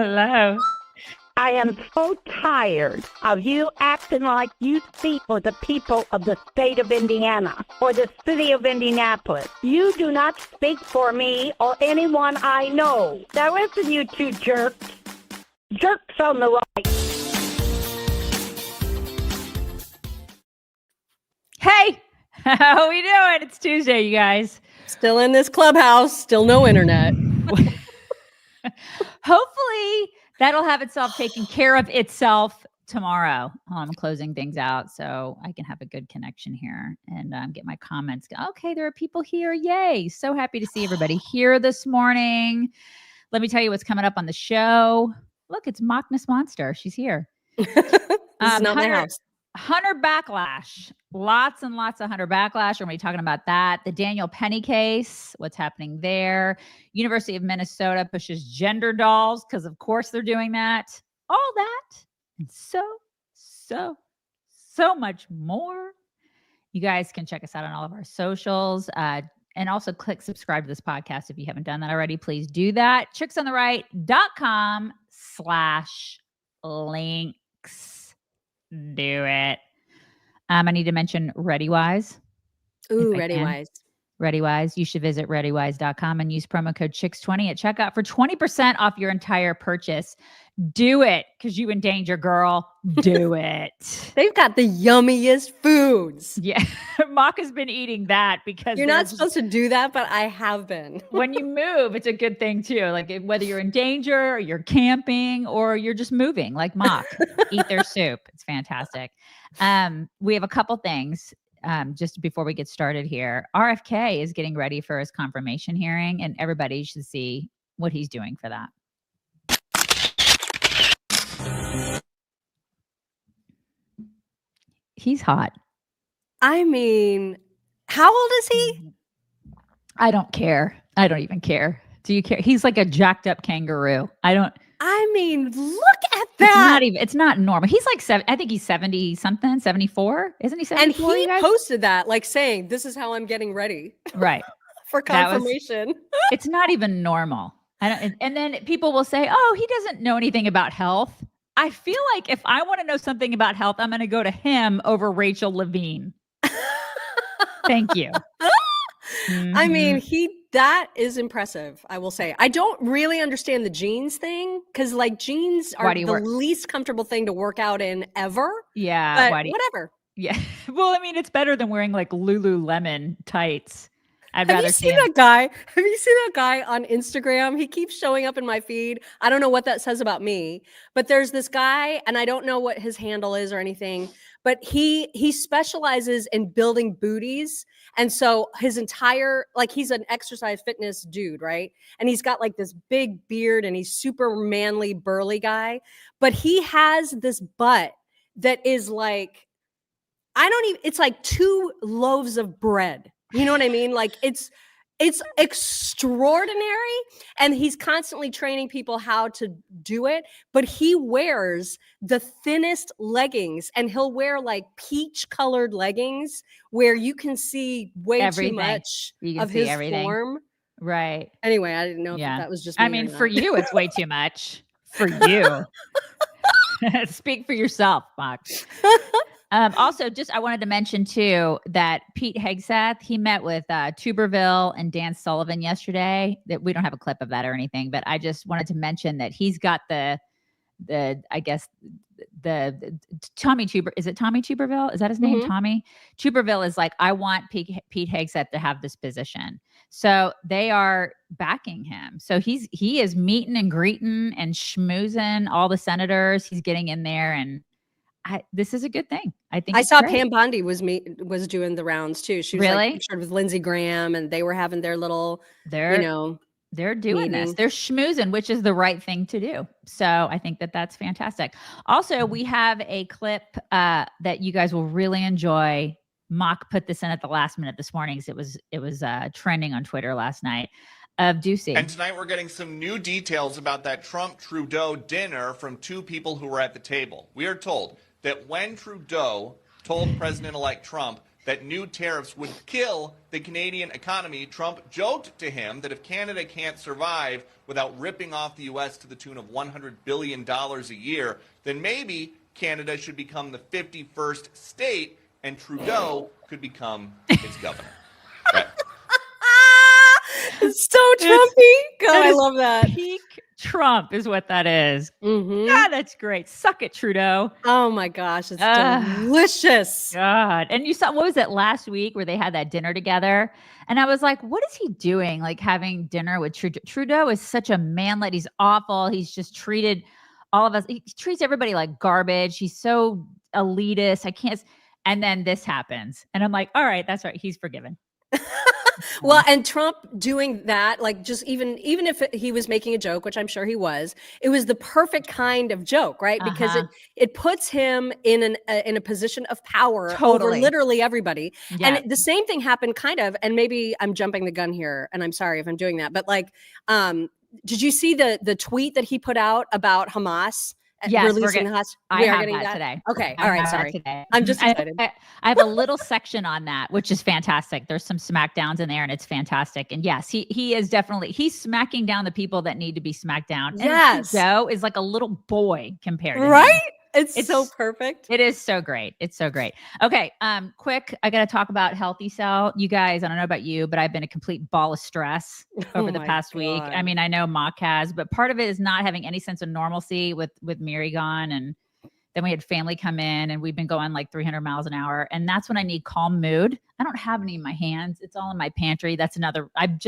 Hello. I am so tired of you acting like you speak for the people of the state of Indiana or the city of Indianapolis. You do not speak for me or anyone I know. Now listen, you two jerks. Jerks on the right. Hey, how we doing? It's Tuesday, you guys. Still in this clubhouse, still no internet. Hopefully that'll have itself taken care of itself tomorrow. I'm closing things out so I can have a good connection here and get my comments. Okay, there are people here. Yay. So happy to see everybody here this morning. Let me tell you what's coming up on the show. Look, it's Mockness Monster. She's here. This is not my house. Hunter Backlash. Lots and lots of Hunter Backlash. We're going to be talking about that. The Daniel Penny case, what's happening there. University of Minnesota pushes gender dolls because, of course, they're doing that. All that and so much more. You guys can check us out on all of our socials and also click subscribe to this podcast if you haven't done that already. Please do that. chicksontheright.com/links. Do it. I need to mention ReadyWise. Ooh, ReadyWise. ReadyWise. You should visit readywise.com and use promo code Chicks20 at checkout for 20% off your entire purchase. Do it because you in danger, girl. Do it. They've got the yummiest foods. Yeah. Mock has been eating that because you're not supposed to do that, but I have been. When you move, it's a good thing too. Like whether you're in danger or you're camping or you're just moving like Mock, eat their soup. It's fantastic. We have a couple things. Just before we get started here, RFK is getting ready for his confirmation hearing, and everybody should see what he's doing for that. He's hot. I mean, how old is he? I don't care. I don't even care. Do you care? He's like a jacked up kangaroo. I mean, look at that. It's not normal. He's like I think he's 70 something, 74. Isn't he 74? And he posted that like saying, this is how I'm getting ready. Right. For confirmation. It's not even normal. And then people will say, oh, he doesn't know anything about health. I feel like if I want to know something about health, I'm going to go to him over Rachel Levine. Thank you. Mm-hmm. I mean, that is impressive, I will say. I don't really understand the jeans thing because like jeans are the least comfortable thing to work out in ever. Yeah. But whatever. Yeah. Well, I mean, it's better than wearing like Lululemon tights. Have you seen that guy? Have you seen that guy on Instagram? He keeps showing up in my feed. I don't know what that says about me, but there's this guy, and I don't know what his handle is or anything, but he specializes in building booties. And so his entire, like he's an exercise fitness dude, right? And he's got like this big beard and he's super manly, burly guy, but he has this butt that is like, it's like 2 loaves of bread. You know what I mean? Like it's extraordinary. And he's constantly training people how to do it. But he wears the thinnest leggings and he'll wear like peach colored leggings where you can see way too much of his form. Right. Anyway, I didn't know if that was just me. I mean, for you, it's way too much. For you. Speak for yourself, Fox. Also, I wanted to mention too that Pete Hegseth, he met with Tuberville and Dan Sullivan yesterday. That we don't have a clip of that or anything, but I just wanted to mention that he's got the Tommy Tuber. Is it Tommy Tuberville? Is that his name? Tommy Tuberville is like, I want Pete Hegseth to have this position. So they are backing him. So he is meeting and greeting and schmoozing all the senators. He's getting in there and. This is a good thing. I think I saw Pam Bondi was doing the rounds too. She was like pictured with Lindsey Graham, and they were having their little, they're doing meeting. This. They're schmoozing, which is the right thing to do. So I think that's fantastic. Also, we have a clip that you guys will really enjoy. Mock put this in at the last minute this morning because it was trending on Twitter last night. Of Doocy. And tonight we're getting some new details about that Trump-Trudeau dinner from 2 people who were at the table. We are told that when Trudeau told President-elect Trump that new tariffs would kill the Canadian economy. Trump joked to him that if Canada can't survive without ripping off the U.S. to the tune of $100 billion a year, then maybe Canada should become the 51st state and Trudeau could become its governor. Right. It's so Trumpy. God, I love that. Peak Trump is what that is. Mhm. God, that's great. Suck it, Trudeau. Oh my gosh, it's delicious. God. And you saw, what was it last week where they had that dinner together? And I was like, what is he doing? Like having dinner with Trudeau. Trudeau is such a manlet. He's awful. He's just treated all of us. He treats everybody like garbage. He's so elitist. I can't. And then this happens. And I'm like, all right, that's right. He's forgiven. Well, and Trump doing that, like just even if he was making a joke, which I'm sure he was, it was the perfect kind of joke, right? Because it puts him in a position of power over literally everybody. Yeah. And the same thing happened kind of, and maybe I'm jumping the gun here, and I'm sorry if I'm doing that, but like, did you see the tweet that he put out about Hamas? Yes, releasing the I have getting that today. Okay, all right, sorry. Today. I'm just excited. I have a little section on that, which is fantastic. There's some smackdowns in there, and it's fantastic. And yes, he is definitely smacking down the people that need to be smacked down. And yes, Joe is like a little boy compared to right. him. It's so perfect. It is so great. It's so great. Okay. Quick. I got to talk about Healthy Cell. You guys, I don't know about you, but I've been a complete ball of stress over the past week. I mean, I know Mock has, but part of it is not having any sense of normalcy with Mary gone. And then we had family come in and we've been going like 300 miles an hour. And that's when I need calm mood. I don't have any in my hands. It's all in my pantry. That's another, I'm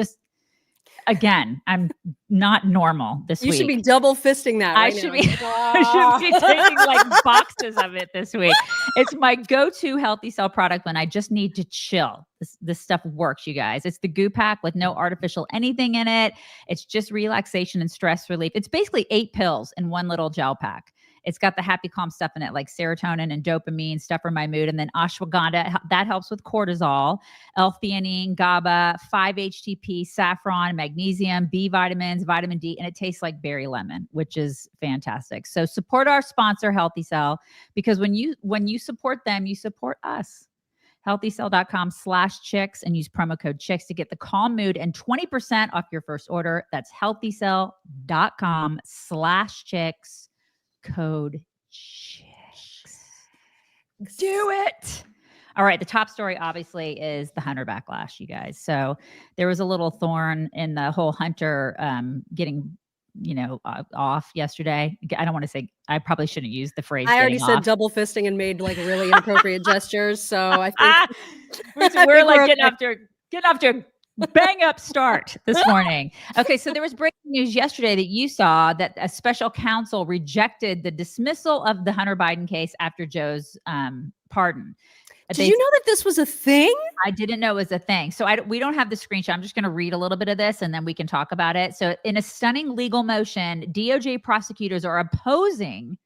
not normal this week. You should be double fisting that. I should be taking like boxes of it this week. It's my go-to Healthy Cell product when I just need to chill. This stuff works, you guys. It's the goo pack with no artificial anything in it. It's just relaxation and stress relief. It's basically 8 pills in one little gel pack. It's got the happy, calm stuff in it, like serotonin and dopamine, stuff for my mood. And then ashwagandha, that helps with cortisol, L-theanine, GABA, 5-HTP, saffron, magnesium, B vitamins, vitamin D, and it tastes like berry lemon, which is fantastic. So support our sponsor, Healthy Cell, because when you support them, you support us. healthycell.com/chicks and use promo code chicks to get the calm mood and 20% off your first order. That's healthycell.com/chicks. Code chicks. Do it. All right. The top story obviously is the Hunter backlash, you guys. So there was a little thorn in the whole Hunter getting, off yesterday. I don't want to say, I probably shouldn't use the phrase. I already said off. Double fisting and made like really inappropriate gestures. So I think we're like getting off to a bang up start this morning. Okay, so there was breaking news yesterday that you saw that a special counsel rejected the dismissal of the Hunter Biden case after Joe's pardon. Did you know that this was a thing? I didn't know it was a thing. So we don't have the screenshot. I'm just going to read a little bit of this and then we can talk about it. So in a stunning legal motion, DOJ prosecutors are opposing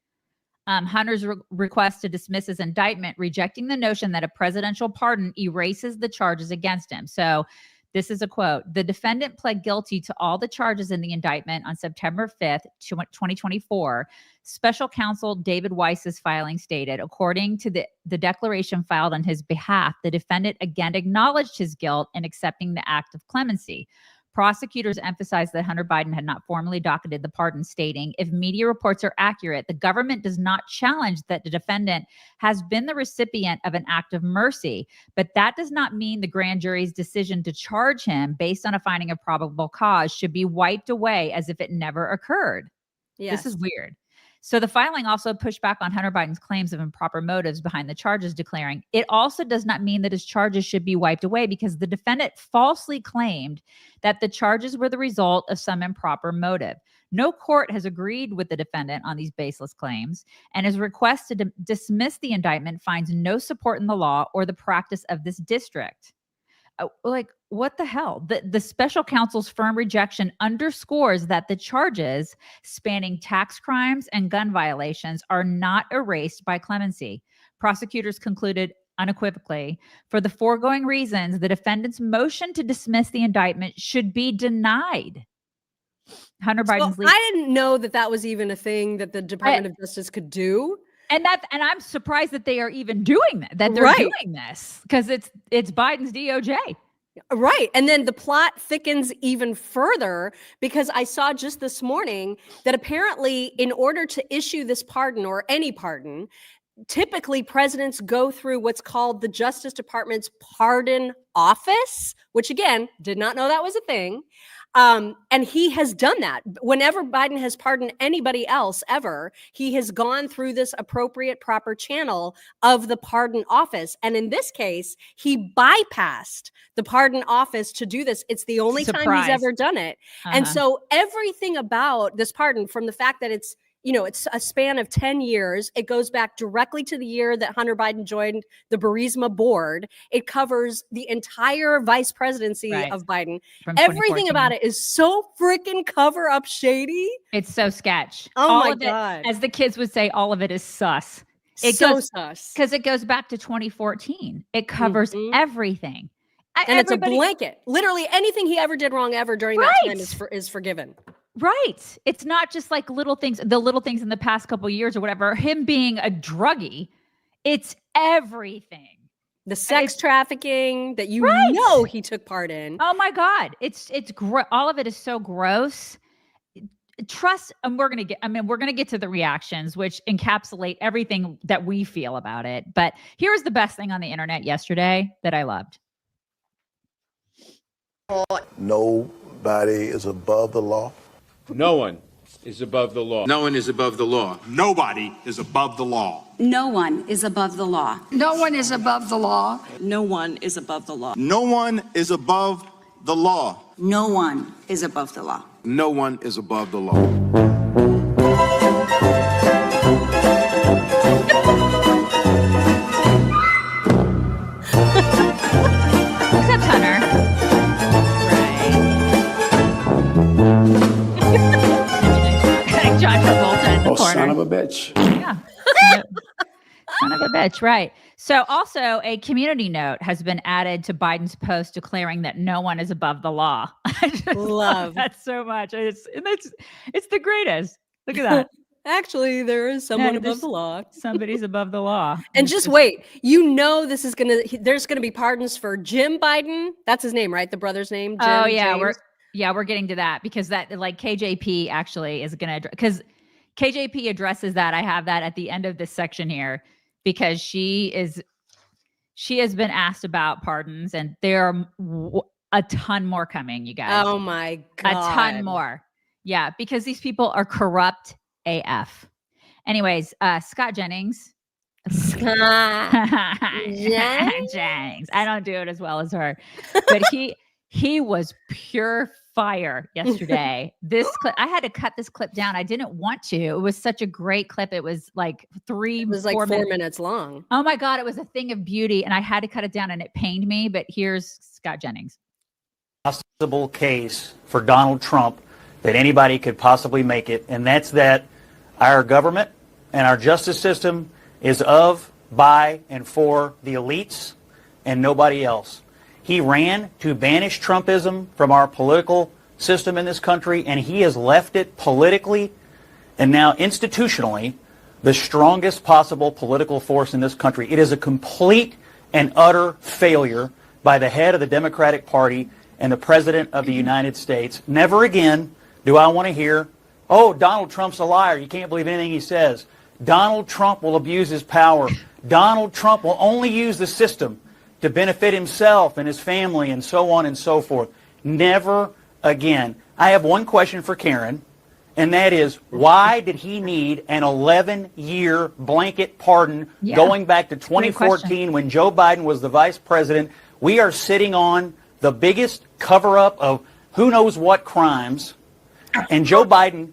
Hunter's request to dismiss his indictment, rejecting the notion that a presidential pardon erases the charges against him. So this is a quote. The defendant pled guilty to all the charges in the indictment on September 5th, 2024. Special counsel David Weiss's filing stated, according to the declaration filed on his behalf, the defendant again acknowledged his guilt in accepting the act of clemency. Prosecutors emphasized that Hunter Biden had not formally docketed the pardon, stating, if media reports are accurate, the government does not challenge that the defendant has been the recipient of an act of mercy, but that does not mean the grand jury's decision to charge him based on a finding of probable cause should be wiped away as if it never occurred. Yes. This is weird. So the filing also pushed back on Hunter Biden's claims of improper motives behind the charges, declaring it also does not mean that his charges should be wiped away because the defendant falsely claimed that the charges were the result of some improper motive. No court has agreed with the defendant on these baseless claims, and his request to dismiss the indictment finds no support in the law or the practice of this district. Like, what the hell? The special counsel's firm rejection underscores that the charges spanning tax crimes and gun violations are not erased by clemency. Prosecutors concluded unequivocally, for the foregoing reasons, the defendant's motion to dismiss the indictment should be denied. Hunter Biden's I didn't know that was even a thing that the Department of Justice could do. And I'm surprised that they are even doing that. That they're Right. doing this because it's Biden's DOJ. Right. And then the plot thickens even further because I saw just this morning that apparently in order to issue this pardon or any pardon, typically presidents go through what's called the Justice Department's pardon office, which again, did not know that was a thing. And he has done that. Whenever Biden has pardoned anybody else ever, he has gone through this appropriate, proper channel of the pardon office. And in this case, he bypassed the pardon office to do this. It's the only time he's ever done it. And so everything about this pardon, from the fact that it's a span of 10 years. It goes back directly to the year that Hunter Biden joined the Burisma board. It covers the entire vice presidency of Biden. Everything about it is so freaking cover up shady. It's so sketch. Oh my God. As the kids would say, all of it is sus. It's so sus. Because it goes back to 2014. It covers everything. And it's a blanket. Literally anything he ever did wrong ever during that time is forgiven. Right. It's not just like little things, the little things in the past couple of years or whatever. Him being a druggie, it's everything. The sex trafficking that you know he took part in. Oh my God. It's all of it is so gross. Trust, and we're going to get to the reactions, which encapsulate everything that we feel about it. But here's the best thing on the internet yesterday that I loved. Nobody is above the law. No one is above the law. No one is above the law. Nobody is above the law. No one is above the law. No one is above the law. No one is above the law. No one is above the law. No one is above the law. No one is above the law. Except Hunter. John Travolta in the corner. Son of a bitch. Yeah. Son of a bitch, right. So also a community note has been added to Biden's post declaring that no one is above the law. I just love that so much. It's the greatest. Look at that. Actually, there is someone above the law. Somebody's above the law. And just wait, there's gonna be pardons for Jim Biden. That's his name, right? The brother's name. Jim, we're getting to that because that like KJP actually is going to, because KJP addresses that. I have that at the end of this section here because she has been asked about pardons and there are a ton more coming, you guys. Oh my God. A ton more. Yeah. Because these people are corrupt AF. Anyways, Scott Jennings. Jennings. I don't do it as well as her, but he was pure fire yesterday. This clip, I had to cut this clip down. I didn't want to. It was such a great clip. It was like 4 minutes long. Oh my God. It was a thing of beauty. And I had to cut it down and it pained me. But here's Scott Jennings. Possible case for Donald Trump that anybody could possibly make it. And that's that our government and our justice system is of, by, and for the elites and nobody else. He ran to banish Trumpism from our political system in this country, and he has left it politically and now institutionally the strongest possible political force in this country. It is a complete and utter failure by the head of the Democratic Party and the President of the United States. Never again do I want to hear, oh, Donald Trump's a liar. You can't believe anything he says. Donald Trump will abuse his power. Donald Trump will only use the system to benefit himself and his family and so on and so forth. Never again. I have one question for Karen, and that is, why did he need an 11-year blanket pardon going back to 2014 when Joe Biden was the vice president? We are sitting on the biggest cover-up of who knows what crimes, and Joe Biden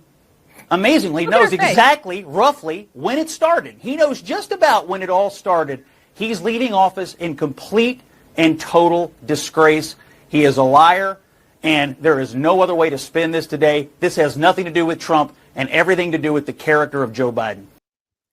amazingly knows exactly, roughly, when it started. He knows just about when it all started. He's leaving office in complete and total disgrace. He is a liar, and there is no other way to spin this today. This has nothing to do with Trump and everything to do with the character of Joe Biden.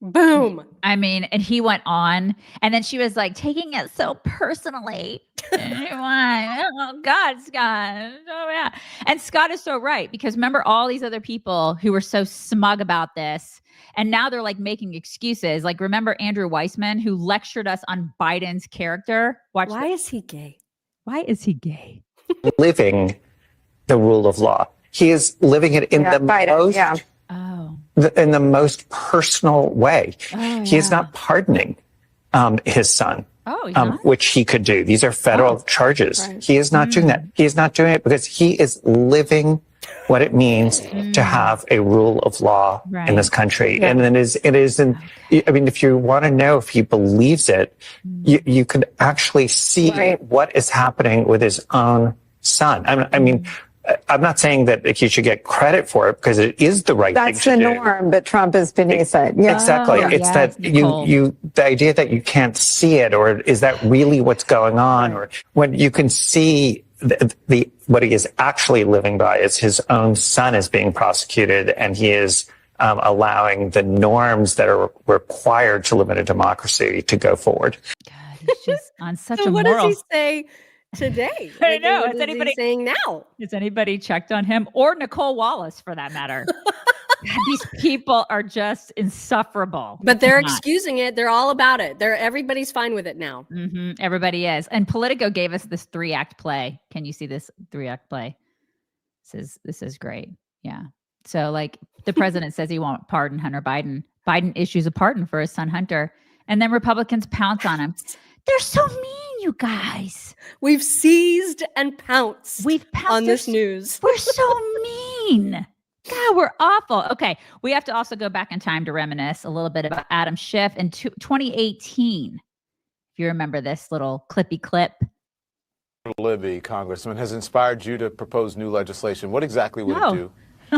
Boom. I mean, and he went on, and then she was like taking it so personally. Oh God, Scott. Oh yeah. And Scott is so right, because remember all these other people who were so smug about this, and now they're like making excuses. Like remember Andrew Weissman, who lectured us on Biden's character. Why is he gay? Why is he gay? Living the rule of law. He is living it in in the most personal way. He is not pardoning his son, which he could do. These are federal charges. Right. He is not doing that. He is not doing it because he is living what it means to have a rule of law in this country. Yeah. And then I mean, if you want to know if he believes it, you could actually see what is happening with his own son. I mean, I'm not saying that he should get credit for it, because it is the right thing to do. That's the norm, but Trump is beneath it. Yeah. Exactly. It's that the idea that you can't see it, or is that really what's going on? Or when you can see what he is actually living by is his own son is being prosecuted, and he is allowing the norms that are required to live in a democracy to go forward. God, he's just on such a what moral. does he say today? I know. What is anybody saying now? Has anybody checked on him, or Nicole Wallace for that matter? These people are just insufferable. But they're excusing it. They're all about it. Everybody's fine with it now. Mm-hmm. Everybody is. And Politico gave us this 3-act play. Can you see this 3-act play? This is great. Yeah. So like the president says he won't pardon Hunter Biden. Biden issues a pardon for his son Hunter, and then Republicans pounce on him. They're so mean, you guys. We've seized and pounced on this news. We're so mean. God, we're awful. Okay, we have to also go back in time to reminisce a little bit about Adam Schiff in 2018. If you remember this little clippy clip. Libby, Congressman, has inspired you to propose new legislation. What exactly would it do?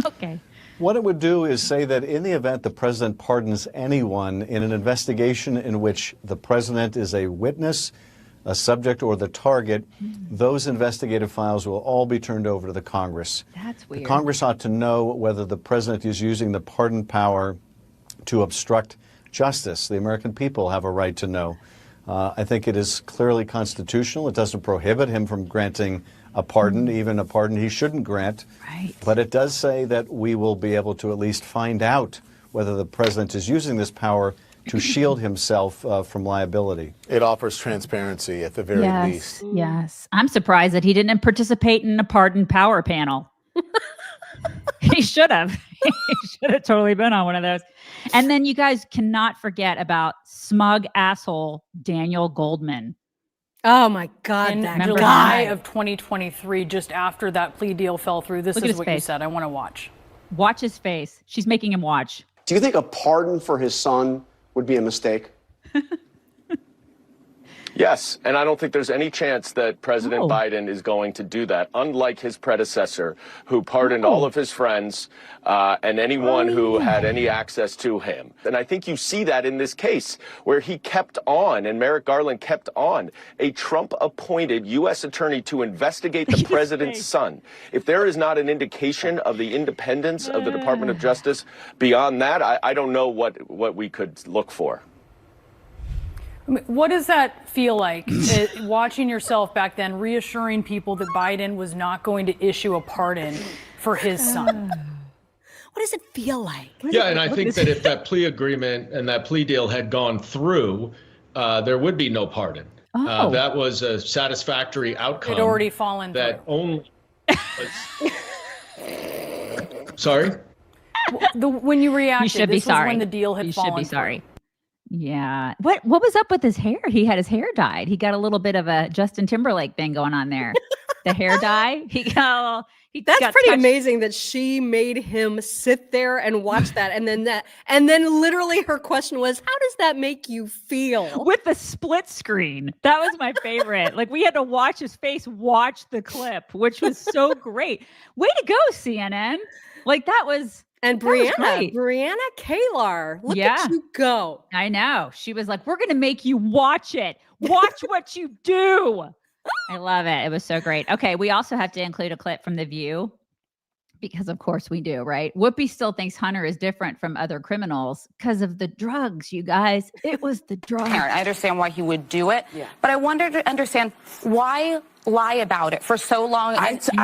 Okay. What it would do is say that in the event the president pardons anyone in an investigation in which the president is a witness, a subject, or the target, those investigative files will all be turned over to the Congress. That's weird. The Congress ought to know whether the president is using the pardon power to obstruct justice. The American people have a right to know. I think it is clearly constitutional. It doesn't prohibit him from granting a pardon, even a pardon he shouldn't grant. Right. But it does say that we will be able to at least find out whether the president is using this power to shield himself from liability. It offers transparency at the very least. Yes. I'm surprised that he didn't participate in a pardon power panel. He should have. He should have totally been on one of those. And then you guys cannot forget about smug asshole Daniel Goldman. Oh my God, in that July of 2023, just after that plea deal fell through. This Look is what you said. I want to watch. Watch his face. She's making him watch. Do you think a pardon for his son would be a mistake? Yes, and I don't think there's any chance that President Biden is going to do that, unlike his predecessor, who pardoned all of his friends and anyone who had any access to him. And I think you see that in this case, where he kept on, and Merrick Garland kept on, a Trump-appointed U.S. attorney to investigate the president's son. If there is not an indication of the independence of the Department of Justice beyond that, I don't know what we could look for. I mean, what does that feel like, watching yourself back then, reassuring people that Biden was not going to issue a pardon for his son? What does it feel like? Yeah, and I think that if that plea agreement and that plea deal had gone through, there would be no pardon. That was a satisfactory outcome. It had already fallen that through. Only. Sorry? When you reacted, You should be this was sorry. when the deal had You fallen should be through. sorry. Yeah. What was up with his hair? He had his hair dyed. He got a little bit of a Justin Timberlake thing going on there. The hair dye. That's pretty amazing that she made him sit there and watch that, and then literally her question was, "How does that make you feel?" With the split screen. That was my favorite. Like, we had to watch his face watch the clip, which was so great. Way to go, CNN. Like, that was. And Brianna Kalar, look at you go. I know. She was like, we're going to make you watch it. Watch what you do. I love it. It was so great. Okay. We also have to include a clip from The View, because of course we do, right? Whoopi still thinks Hunter is different from other criminals because of the drugs, you guys. It was the drugs. I understand why he would do it, but I wonder to understand why lie about it for so long. I'd stop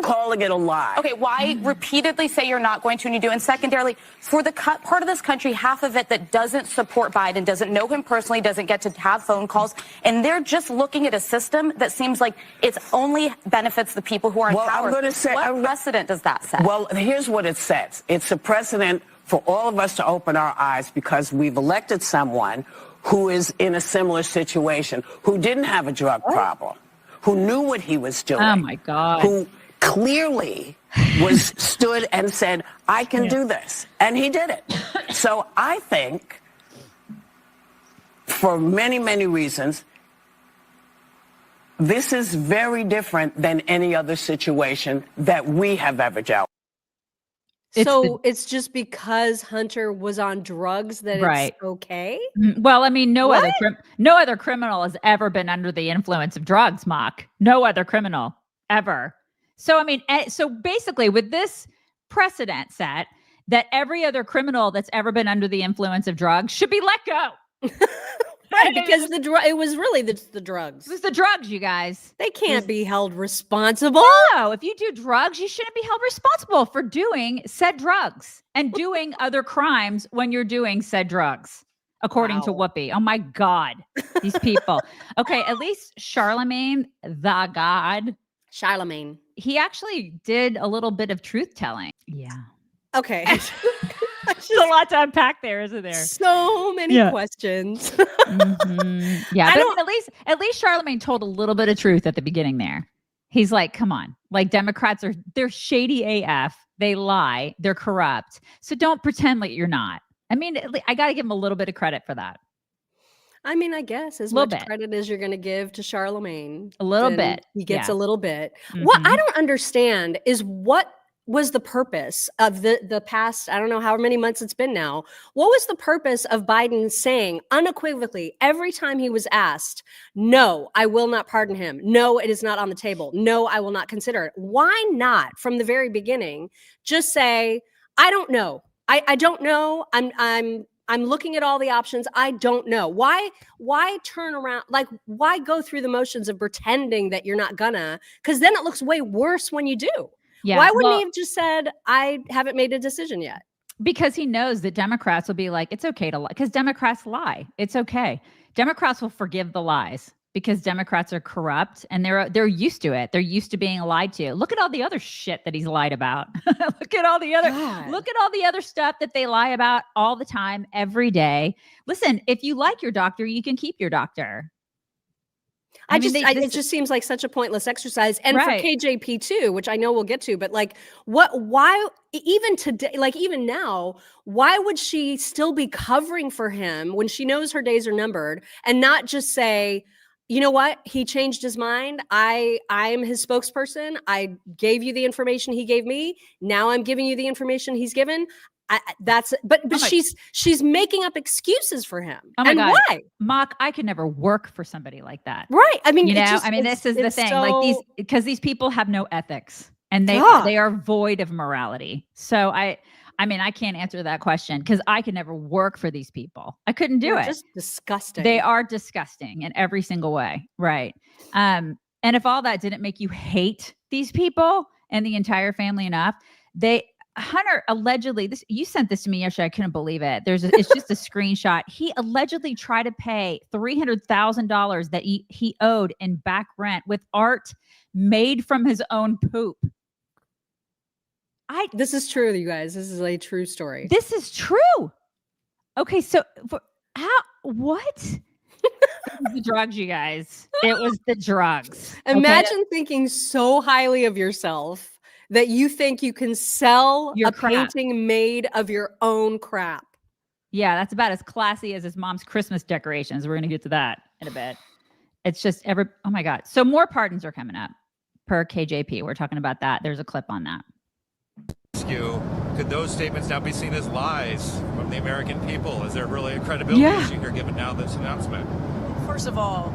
calling it a lie. Okay, why repeatedly say you're not going to and you do? And secondarily, for the part of this country, half of it that doesn't support Biden, doesn't know him personally, doesn't get to have phone calls, and they're just looking at a system that seems like it only benefits the people who are in power. I'm going to say, what precedent does that set? Well, here's what it says. It's a precedent for all of us to open our eyes because we've elected someone who is in a similar situation, who didn't have a drug problem, who knew what he was doing. Oh, my God. Who clearly stood and said, I can do this. And he did it. So I think, for many, many reasons, this is very different than any other situation that we have ever dealt with. It's just because Hunter was on drugs that it's okay? Well, I mean, no other criminal has ever been under the influence of drugs, Mock. No other criminal ever. So, I mean, so basically with this precedent set that every other criminal that's ever been under the influence of drugs should be let go. Right, because it was really the drugs. It was the drugs, you guys. They can't be held responsible. No, if you do drugs, you shouldn't be held responsible for doing said drugs and doing other crimes when you're doing said drugs, according to Whoopi. Oh my God, these people. Okay, at least Charlamagne Tha God. Charlamagne. He actually did a little bit of truth telling. Yeah. Okay. There's a lot to unpack there, isn't there? So many questions. Yeah, but at least Charlamagne told a little bit of truth at the beginning there. He's like, come on, like Democrats they're shady AF. They lie. They're corrupt. So don't pretend like you're not. I mean, I got to give him a little bit of credit for that. I mean, I guess as much credit as you're going to give to Charlamagne. A little bit. He gets a little bit. What I don't understand is what was the purpose of the past, I don't know how many months it's been now. What was the purpose of Biden saying unequivocally every time he was asked, no, I will not pardon him. No, it is not on the table. No, I will not consider it. Why not from the very beginning just say, I don't know. I don't know. I'm looking at all the options. I don't know. Why turn around? Like, why go through the motions of pretending that you're not gonna? Because then it looks way worse when you do. Yeah, why wouldn't he have just said, I haven't made a decision yet? Because he knows that Democrats will be like, it's okay to lie. Because Democrats lie. It's okay. Democrats will forgive the lies because Democrats are corrupt and they're used to it. They're used to being lied to. Look at all the other shit that he's lied about. Look at all the other stuff that they lie about all the time, every day. Listen, if you like your doctor, you can keep your doctor. It just seems like such a pointless exercise. And for KJP too, which I know we'll get to, but like why even today, like even now, why would she still be covering for him when she knows her days are numbered and not just say, you know what? He changed his mind. I am his spokesperson. I gave you the information he gave me. Now I'm giving you the information he's given. But she's making up excuses for him. Oh my God. Why? Mock, I could never work for somebody like that. Right. I mean, this is the thing. Like because these people have no ethics and they are void of morality. So I can't answer that question because I could never work for these people. I couldn't do it. Just disgusting. They are disgusting in every single way. Right. And if all that didn't make you hate these people and the entire family enough, Hunter allegedly, you sent this to me yesterday. I couldn't believe it. It's just a screenshot. He allegedly tried to pay $300,000 that he owed in back rent with art made from his own poop. This is true, you guys. This is a true story. This is true. Okay, so what? The drugs, you guys. It was the drugs. Imagine thinking so highly of yourself that you think you can sell a painting made of your own crap. Yeah, that's about as classy as his mom's Christmas decorations. We're going to get to that in a bit. It's just oh my God. So more pardons are coming up per KJP. We're talking about that. There's a clip on that. Could those statements now be seen as lies from the American people? Is there really a credibility issue here given now this announcement? First of all,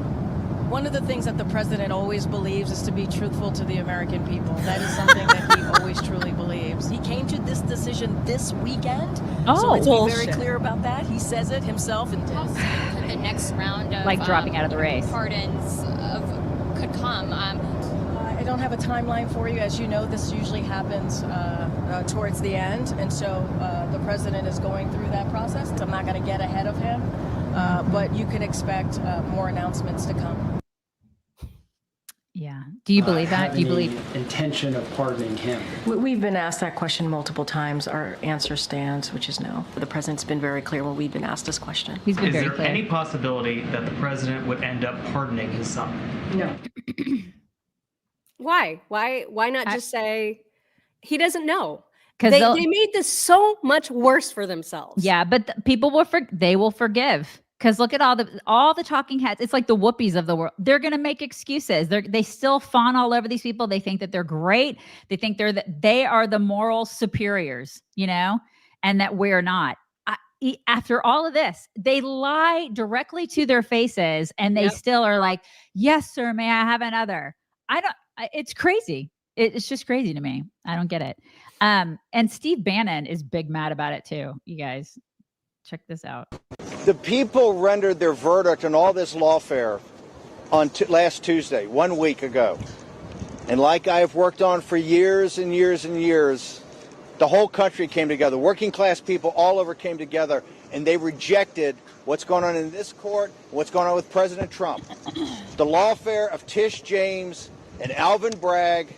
One of the things that the president always believes is to be truthful to the American people. That is something that he always truly believes. He came to this decision this weekend. So let's be very clear about that. He says it himself. And the next round of like dropping out of the race pardons could come. I don't have a timeline for you. As you know, this usually happens towards the end. And so the president is going through that process. I'm not going to get ahead of him. But you can expect more announcements to come. Yeah. Do you believe that? Do you believe intention of pardoning him? We've been asked that question multiple times. Our answer stands, which is no. The president's been very clear when we've been asked this question. He's been very clear. Is clear. there any possibility that the president would end up pardoning his son? No. Why? Why not just say he doesn't know? Because they made this so much worse for themselves. Yeah, but people will they will forgive. Because look at all the talking heads. It's like the Whoopies of the world. They're going to make excuses. They still fawn all over these people. They think that they're great. They think they are the moral superiors, and that we're not. After all of this, they lie directly to their faces, and they still are like, "Yes, sir. May I have another?" It's crazy. It's just crazy to me. I don't get it. And Steve Bannon is big mad about it too. You guys, check this out. The people rendered their verdict on all this lawfare on last Tuesday, 1 week ago. And like I have worked on for years and years and years, the whole country came together. Working class people all over came together, and they rejected what's going on in this court, what's going on with President Trump. The lawfare of Tish James and Alvin Bragg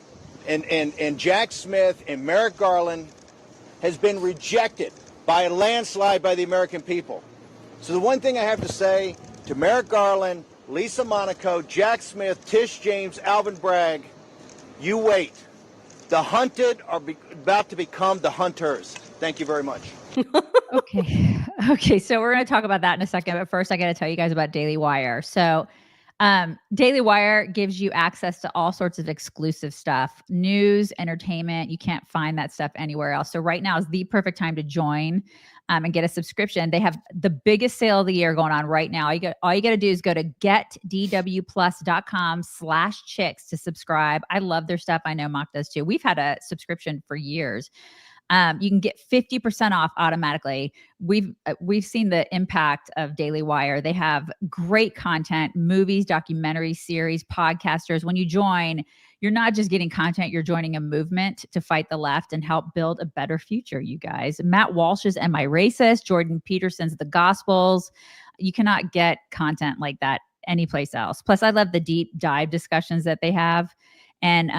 and Jack Smith and Merrick Garland has been rejected by a landslide by the American people. So the one thing I have to say to Merrick Garland, Lisa Monaco, Jack Smith, Tish James, Alvin Bragg, you wait. The hunted are about to become the hunters. Thank you very much. Okay. So we're going to talk about that in a second. But first, I got to tell you guys about Daily Wire. So Daily Wire gives you access to all sorts of exclusive stuff, news, entertainment. You can't find that stuff anywhere else. So right now is the perfect time to join and get a subscription. They have the biggest sale of the year going on right now. All you got to do is go to getdwplus.com/chicks to subscribe. I love their stuff. I know Mock does too. We've had a subscription for years. You can get 50% off automatically. We've seen the impact of Daily Wire. They have great content, movies, documentary series, podcasters. When you join, you're not just getting content, you're joining a movement to fight the left and help build a better future, you guys. Matt Walsh's Am I Racist? Jordan Peterson's The Gospels. You cannot get content like that anyplace else. Plus, I love the deep dive discussions that they have. And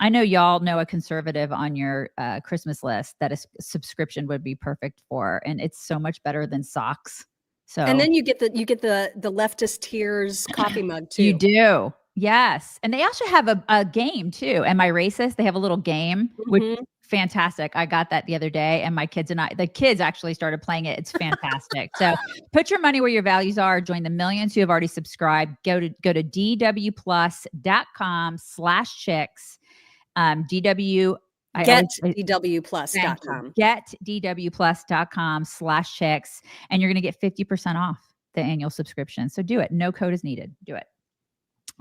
I know y'all know a conservative on your Christmas list that a subscription would be perfect for, and it's so much better than socks. So, and then you get the leftist tears coffee mug too. You do, yes. And they also have a game too. Am I Racist? They have a little game, which is fantastic. I got that the other day, and the kids actually started playing it. It's fantastic. So put your money where your values are. Join the millions who have already subscribed. Go to dwplus.com/chicks. GetDWplus.com. GetDWplus.com/chicks. And you're going to get 50% off the annual subscription. So do it. No code is needed. Do it.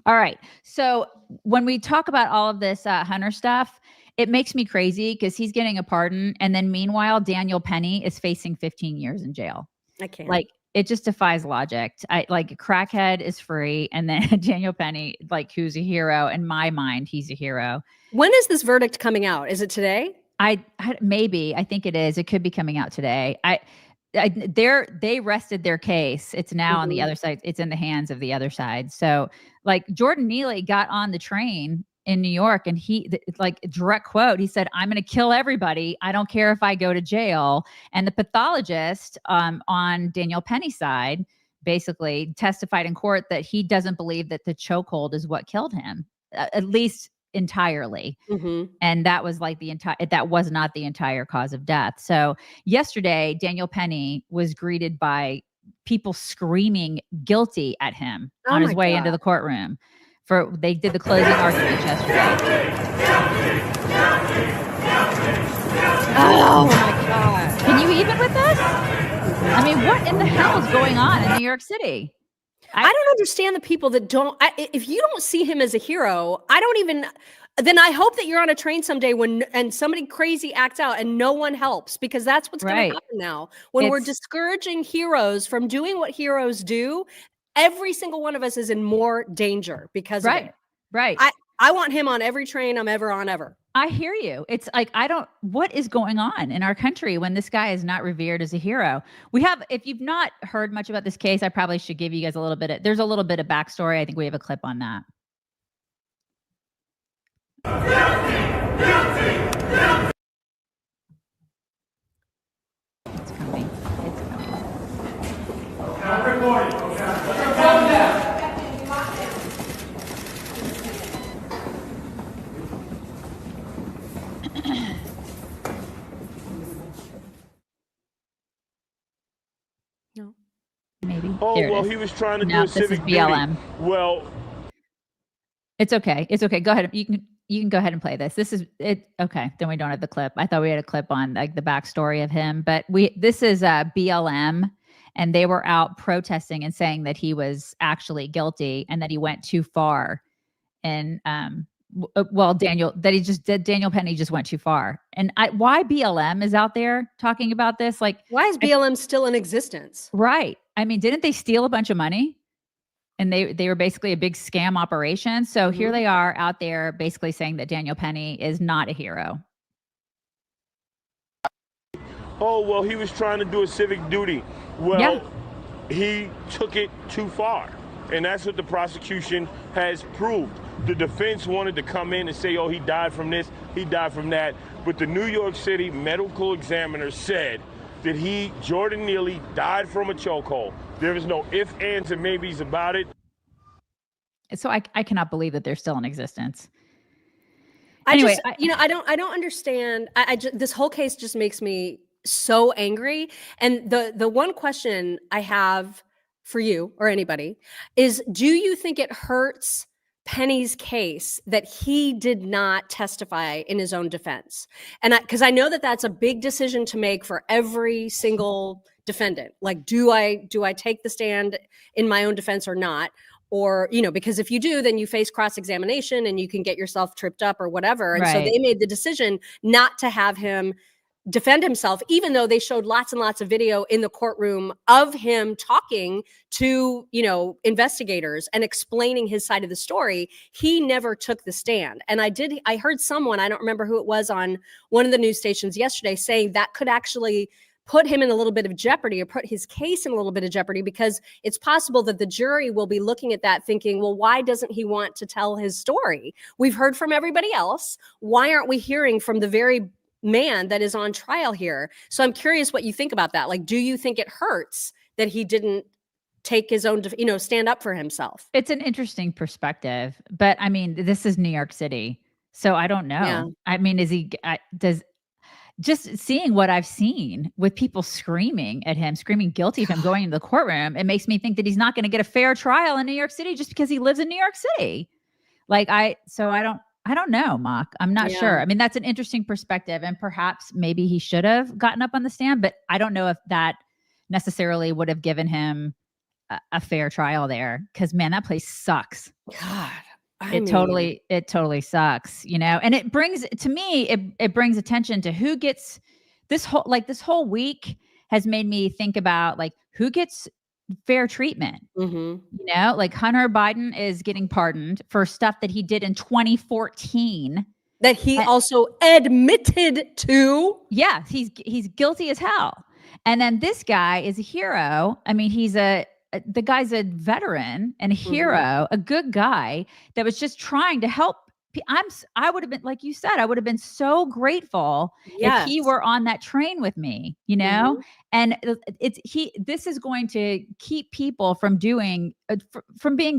All right. So when we talk about all of this Hunter stuff, it makes me crazy because he's getting a pardon. And then meanwhile, Daniel Penny is facing 15 years in jail. I can't. It just defies logic. Crackhead is free. And then Daniel Penny, who's a hero. In my mind, he's a hero. When is this verdict coming out? Is it today? Maybe. I think it is. It could be coming out today. They rested their case. It's now on the other side. It's in the hands of the other side. So Jordan Neely got on the train in New York, and direct quote, he said, "I'm going to kill everybody. I don't care if I go to jail." And the pathologist on Daniel Penny's side basically testified in court that he doesn't believe that the chokehold is what killed him, at least entirely. And that was that was not the entire cause of death. So yesterday, Daniel Penny was greeted by people screaming guilty at him on his way into the courtroom. They did the closing arguments yesterday. Oh my God. Can you even with this? I mean, what in the hell is going on in New York City? I don't understand the people that don't. If you don't see him as a hero, I don't even. Then I hope that you're on a train someday and somebody crazy acts out and no one helps, because that's what's going to happen now. When we're discouraging heroes from doing what heroes do, every single one of us is in more danger because of it. Right. I want him on every train I'm ever on ever. I hear you. It's like, what is going on in our country when this guy is not revered as a hero? If you've not heard much about this case, I probably should give you guys there's a little bit of backstory. I think we have a clip on that. It's coming. No. Maybe. Oh, well, he was trying to do a civic duty. BLM. Well, it's okay. It's okay. Go ahead. You can go ahead and play this. This is it. Okay. Then we don't have the clip. I thought we had a clip on like the backstory of him, but this is BLM, and they were out protesting and saying that he was actually guilty and that he went too far. And, Daniel Penny just went too far. And why BLM is out there talking about this? Like, why is BLM still in existence? Right. I mean, didn't they steal a bunch of money? And they were basically a big scam operation. So here they are out there basically saying that Daniel Penny is not a hero. oh, well, he was trying to do a civic duty. Well, he took it too far. And that's what the prosecution has proved. The defense wanted to come in and say, oh, he died from this, he died from that. But the New York City medical examiner said that Jordan Neely, died from a chokehold. There is no ifs, ands, and maybes about it. So I cannot believe that they're still in existence. I don't understand. This whole case just makes me so angry. And the one question I have for you or anybody is, do you think it hurts Penny's case that he did not testify in his own defense? And because I know that that's a big decision to make for every single defendant. Like, do I take the stand in my own defense or not? Or, because if you do, then you face cross-examination and you can get yourself tripped up or whatever. And so they made the decision not to have him defend himself, even though they showed lots and lots of video in the courtroom of him talking to, investigators and explaining his side of the story. He never took the stand. And I heard someone, I don't remember who it was, on one of the news stations yesterday saying that could actually put him in a little bit of jeopardy, or put his case in a little bit of jeopardy, because it's possible that the jury will be looking at that thinking, well, why doesn't he want to tell his story? We've heard from everybody else. Why aren't we hearing from the very man that is on trial here? So I'm curious what you think about that. Like, do you think it hurts that he didn't take his own, stand up for himself? It's an interesting perspective, but I mean, this is New York City, so I don't know. Yeah. I mean, just seeing what I've seen with people screaming at him, screaming guilty of him going into the courtroom, it makes me think that he's not going to get a fair trial in New York City just because he lives in New York City. I don't know, Mock. I'm not sure. I mean, that's an interesting perspective, and perhaps maybe he should have gotten up on the stand, but I don't know if that necessarily would have given him a fair trial there. Because man, that place sucks. God. It totally sucks, and it brings, to me, it brings attention to who gets this whole week has made me think about who gets fair treatment. Mm-hmm. Like Hunter Biden is getting pardoned for stuff that he did in 2014 that he also admitted to. Yeah, he's guilty as hell. And then this guy is a hero. I mean, the guy's a veteran and a hero, a good guy that was just trying to help. I would have been, like you said, I would have been so grateful if he were on that train with me, and this is going to keep people from being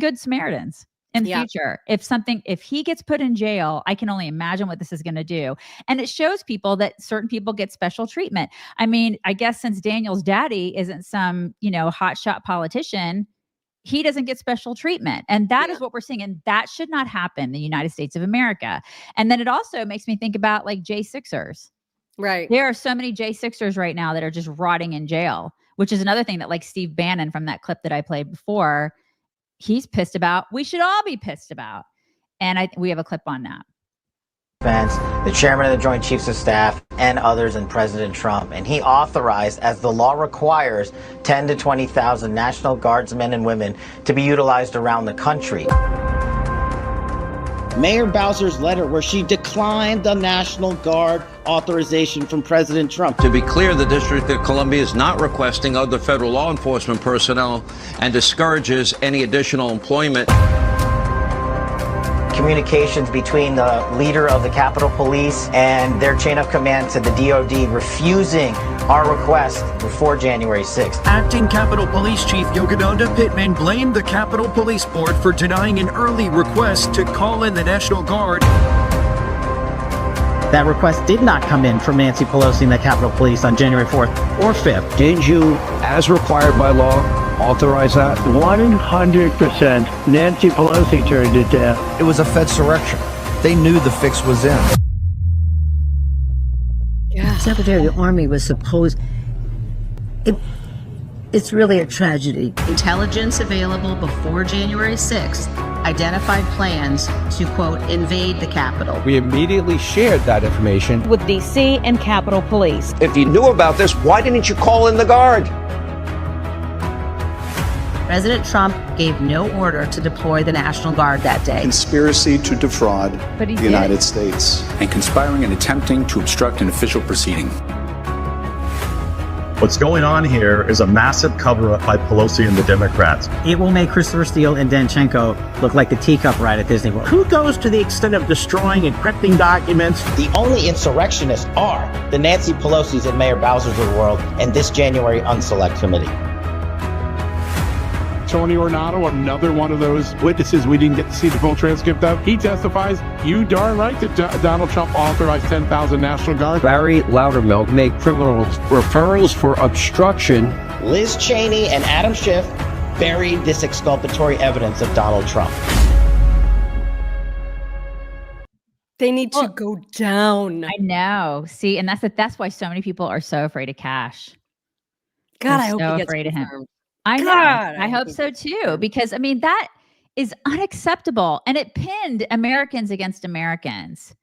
good Samaritans in the future. If he gets put in jail, I can only imagine what this is going to do. And it shows people that certain people get special treatment. I mean, I guess since Daniel's daddy isn't some, hotshot politician, he doesn't get special treatment. And that is what we're seeing. And that should not happen in the United States of America. And then it also makes me think about J6ers. Right. There are so many J6ers right now that are just rotting in jail, which is another thing that Steve Bannon from that clip that I played before he's pissed about, we should all be pissed about. And we have a clip on that. The chairman of the Joint Chiefs of Staff, and others, and President Trump. And he authorized, as the law requires, 10 to 20,000 National Guardsmen and women to be utilized around the country. Mayor Bowser's letter where she declined the National Guard authorization from President Trump. To be clear, the District of Columbia is not requesting other federal law enforcement personnel and discourages any additional employment. Communications between the leader of the Capitol Police and their chain of command to the DOD refusing our request before January 6th. Acting Capitol Police Chief Yogananda Pittman blamed the Capitol Police Board for denying an early request to call in the National Guard. That request did not come in from Nancy Pelosi and the Capitol Police on January 4th or 5th. Did you, as required by law, authorize that? 100%. Nancy Pelosi turned it down. It was a Fedsurrection. They knew the fix was in. Yeah. Secretary of the Army was supposed... It's really a tragedy. Intelligence available before January 6th identified plans to, quote, invade the Capitol. We immediately shared that information with D.C. and Capitol Police. If you knew about this, why didn't you call in the Guard? President Trump gave no order to deploy the National Guard that day. Conspiracy to defraud the United States. And conspiring and attempting to obstruct an official proceeding. What's going on here is a massive cover-up by Pelosi and the Democrats. It will make Christopher Steele and Danchenko look like the teacup ride at Disney World. Who goes to the extent of destroying encrypting documents? The only insurrectionists are the Nancy Pelosi's and Mayor Bowser's of the world and this January Unselect Committee. Tony Ornato, another one of those witnesses we didn't get to see the full transcript of. He testifies, you darn right that Donald Trump authorized 10,000 National Guard. Barry Loudermilk made criminal referrals for obstruction. Liz Cheney and Adam Schiff buried this exculpatory evidence of Donald Trump. They need to go down. I know. See, and that's why so many people are so afraid of Kash. God, They're I hope so he gets afraid of him. confirmed. I know. God, I hope so too, because I mean, that is unacceptable. And it pinned Americans against Americans.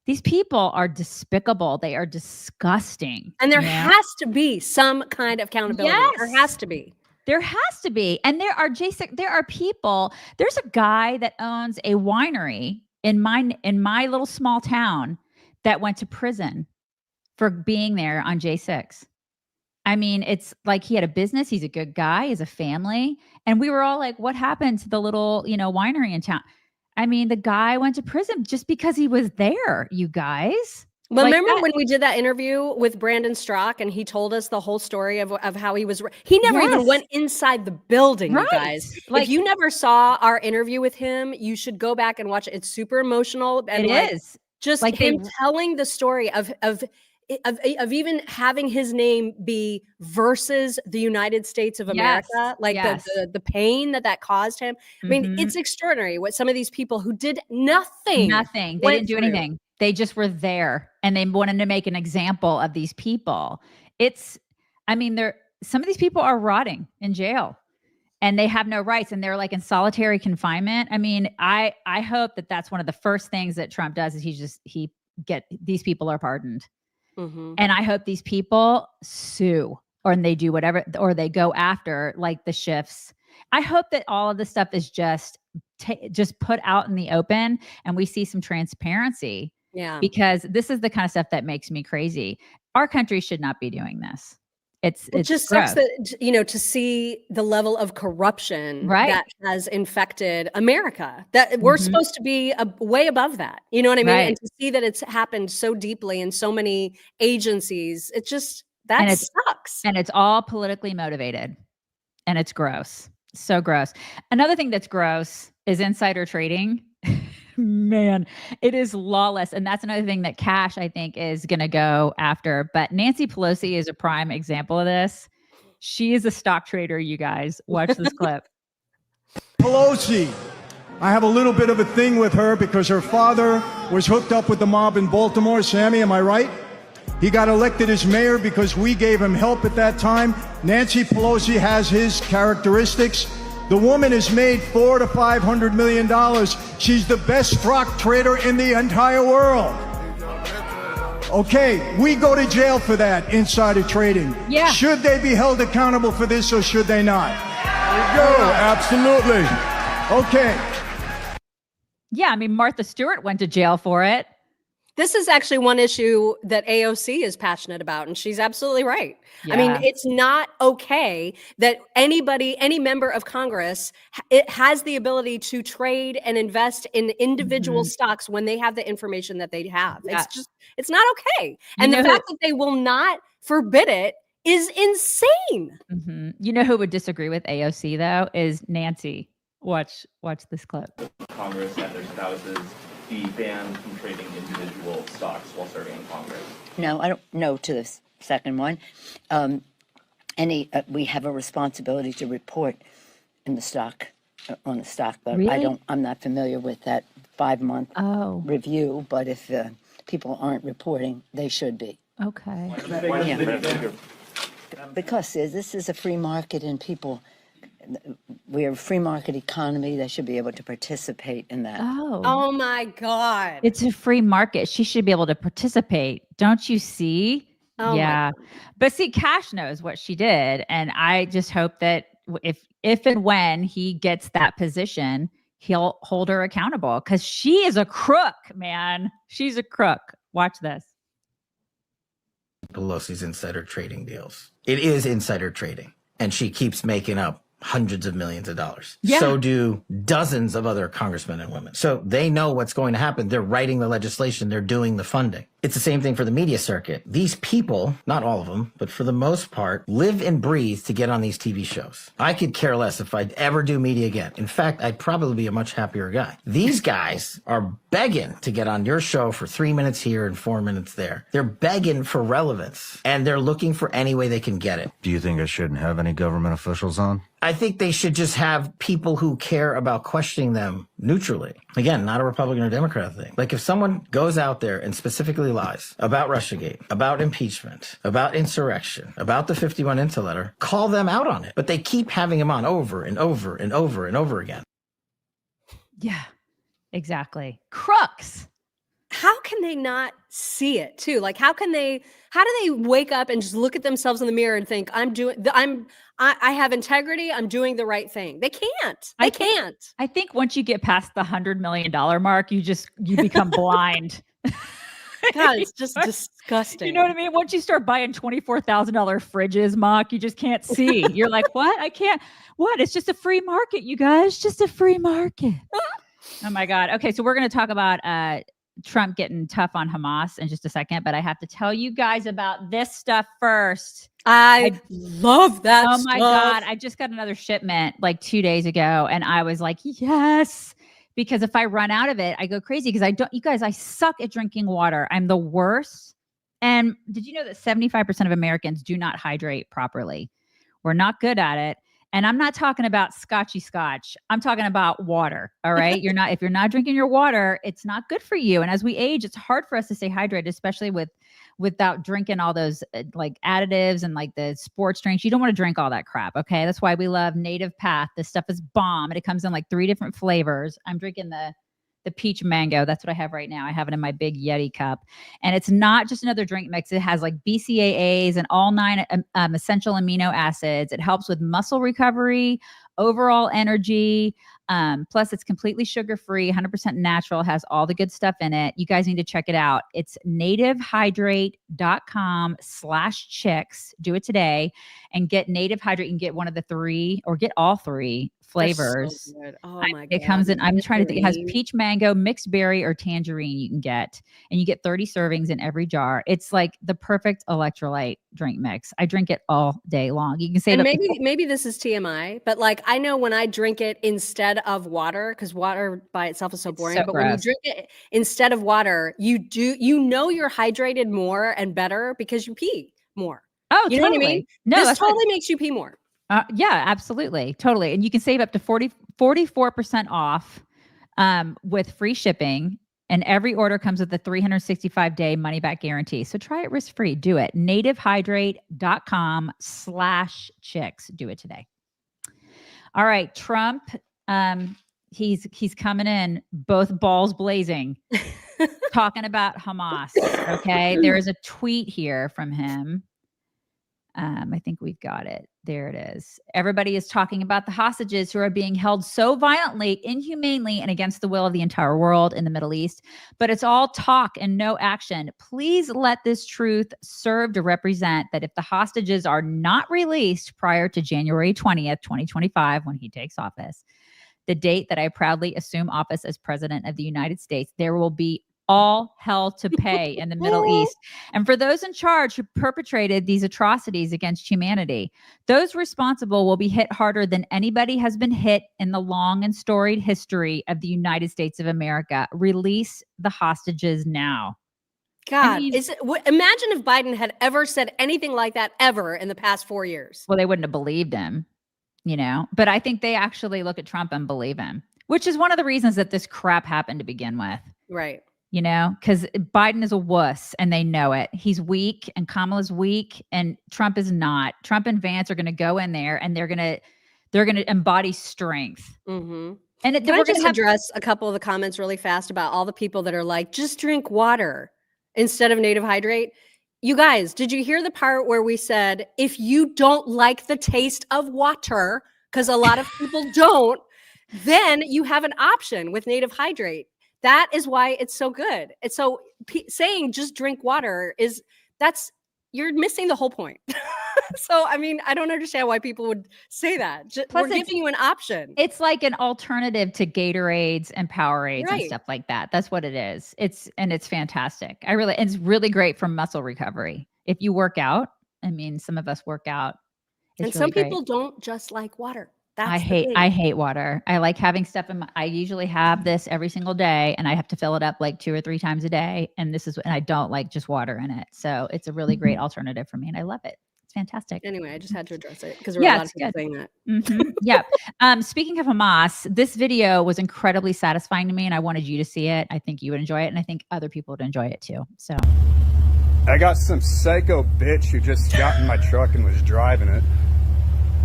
These people are despicable. They are disgusting. And there has to be some kind of accountability. Yes. There has to be. There has to be. And there are people. There's a guy that owns a winery in my little small town that went to prison for being there on J6. I mean, it's like he had a business. He's a good guy. He has a family. And we were all like, what happened to the little, winery in town? I mean, the guy went to prison just because he was there, you guys. Well, remember when we did that interview with Brandon Strzok and he told us the whole story of how he was, he never even went inside the building, you guys. If you never saw our interview with him, you should go back and watch it. It's super emotional. And it is. Just like him telling the story of even having his name be versus the United States of America, the pain that caused him. I mean, it's extraordinary what some of these people who did nothing. They didn't do anything. They just were there and they wanted to make an example of these people. Some of these people are rotting in jail and they have no rights and they're like in solitary confinement. I mean, I hope that that's one of the first things that Trump does is these people are pardoned. Mm-hmm. And I hope these people sue and they do whatever, or they go after like the Schiffs. I hope that all of this stuff is just put out in the open and we see some transparency. Yeah. Because this is the kind of stuff that makes me crazy. Our country should not be doing this. It just sucks that, to see the level of corruption that has infected America, that we're supposed to be way above that. You know what I mean? And to see that it's happened so deeply in so many agencies, sucks. And it's all politically motivated and it's gross. So gross. Another thing that's gross is insider trading. Man, it is lawless. And that's another thing that Kash, I think, is going to go after. But Nancy Pelosi is a prime example of this. She is a stock trader, you guys. Watch this clip. Pelosi, I have a little bit of a thing with her because her father was hooked up with the mob in Baltimore. Sammy, am I right? He got elected as mayor because we gave him help at that time. Nancy Pelosi has his characteristics. The woman has made $400 to $500 million. She's the best stock trader in the entire world. Okay, we go to jail for that, insider trading. Yeah. Should they be held accountable for this or should they not? There you go, absolutely. Okay. Yeah, I mean, Martha Stewart went to jail for it. This is actually one issue that AOC is passionate about, and she's absolutely right. Yeah. I mean, it's not okay that any member of Congress, it has the ability to trade and invest in individual stocks when they have the information that they have. Yeah. It's not okay. And the fact that they will not forbid it is insane. You know who would disagree with AOC though is Nancy. Watch this clip. Congress and their spouses be banned from trading individual stocks while serving in Congress? No, I don't know to the second one. We have a responsibility to report in the stock, on the stock, but Really? I'm not familiar with that 5-month review, but if people aren't reporting, they should be. Okay. Yeah. Because this is a free market and we're a free market economy. They should be able to participate in that. Oh my God. It's a free market. She should be able to participate. Don't you see? Oh yeah. But see, Kash knows what she did. And I just hope that if and when he gets that position, he'll hold her accountable because she is a crook, man. She's a crook. Watch this. Pelosi's insider trading deals. It is insider trading. And she keeps making up hundreds of millions of dollars. Yeah. So do dozens of other congressmen and women. So they know what's going to happen. They're writing the legislation. They're doing the funding. It's the same thing for the media circuit. These people, not all of them, but for the most part, live and breathe to get on these TV shows. I could care less if I'd ever do media again. In fact, I'd probably be a much happier guy. These guys are begging to get on your show for 3 minutes here and 4 minutes there. They're begging for relevance, and they're looking for any way they can get it. Do you think I shouldn't have any government officials on? I think they should just have people who care about questioning them neutrally. Again, not a Republican or Democrat thing. Like if someone goes out there and specifically lies about Russiagate, about impeachment, about insurrection, about the 51 Intel letter, call them out on it. But they keep having them on over and over and over and over again. Yeah, exactly. Crooks. How can they not see it too? Like, how do they wake up and just look at themselves in the mirror and think, I have integrity. I'm doing the right thing. They can't. They can't. I think once you get past the $100 million mark, you become blind. God, it's just disgusting. You know what I mean? Once you start buying $24,000 fridges, Mock, you just can't see. You're like, what? I can't. What? It's just a free market, you guys. Just a free market. Oh my God. Okay, so we're going to talk about Trump getting tough on Hamas in just a second, but I have to tell you guys about this stuff first. I love that. Oh my God. I just got another shipment like 2 days ago and I was like, yes, because if I run out of it, I go crazy because I suck at drinking water. I'm the worst. And did you know that 75% of Americans do not hydrate properly? We're not good at it. And I'm not talking about scotchy scotch. I'm talking about water. All right. If you're not drinking your water, it's not good for you. And as we age, it's hard for us to stay hydrated, especially without drinking all those like additives and like the sports drinks. You don't want to drink all that crap. Okay. That's why we love Native Path. This stuff is bomb. And it comes in like 3 different flavors. I'm drinking the peach mango. That's what I have right now. I have it in my big Yeti cup. And it's not just another drink mix. It has like BCAAs and all 9 essential amino acids. It helps with muscle recovery, overall energy. Plus it's completely sugar-free, 100% natural, has all the good stuff in it. You guys need to check it out. It's nativehydrate.com/chicks. Do it today and get Native Hydrate. You can get one of the 3 or get all 3 flavors. So good. Oh my God. It comes in, I'm trying to think, it has peach mango, mixed berry, or tangerine you can get. And you get 30 servings in every jar. It's like the perfect electrolyte drink mix. I drink it all day long. You can say maybe this is TMI, but like I know when I drink it instead of water, because water by itself is so boring. But when you drink it instead of water, you're hydrated more and better because you pee more. Oh, you know what I mean? No, this totally makes you pee more. Yeah, absolutely. Totally. And you can save up to 44% off with free shipping. And every order comes with a 365-day money-back guarantee. So try it risk-free. Do it. nativehydrate.com/chicks. Do it today. All right, Trump. He's coming in, both balls blazing, talking about Hamas. Okay, there is a tweet here from him. I think we've got it. There it is. Everybody is talking about the hostages who are being held so violently, inhumanely, and against the will of the entire world in the Middle East. But it's all talk and no action. Please let this truth serve to represent that if the hostages are not released prior to January 20th, 2025, when he takes office, the date that I proudly assume office as president of the United States, there will be all hell to pay in the Middle East. And for those in charge who perpetrated these atrocities against humanity, those responsible will be hit harder than anybody has been hit in the long and storied history of the United States of America. Release the hostages now. God, imagine if Biden had ever said anything like that ever in the past 4 years. Well, they wouldn't have believed him, you know, but I think they actually look at Trump and believe him, which is one of the reasons that this crap happened to begin with. Right. You know, because Biden is a wuss and they know it. He's weak and Kamala's weak and Trump is not. Trump and Vance are going to go in there and they're going to embody strength. Mm-hmm. And Can I just address a couple of the comments really fast about all the people that are like, just drink water instead of native hydrate? You guys, did you hear the part where we said, if you don't like the taste of water, because a lot of people don't, then you have an option with native hydrate. That is why it's so good. It's so saying just drink water you're missing the whole point. So, I mean, I don't understand why people would say that. We're giving you an option. It's like an alternative to Gatorades and Powerades and stuff like that. That's what it is. It's fantastic. It's really great for muscle recovery. If you work out, I mean, some of us work out. And some people don't just like water. I hate water. I like having stuff I usually have this every single day and I have to fill it up like 2 or 3 times a day. And I don't like just water in it. So it's a really great alternative for me and I love it. It's fantastic. Anyway, I just had to address it because there were a lot of people saying that. Mm-hmm. Yeah. Speaking of Hamas, this video was incredibly satisfying to me and I wanted you to see it. I think you would enjoy it and I think other people would enjoy it too. So I got some psycho bitch who just got in my truck and was driving it.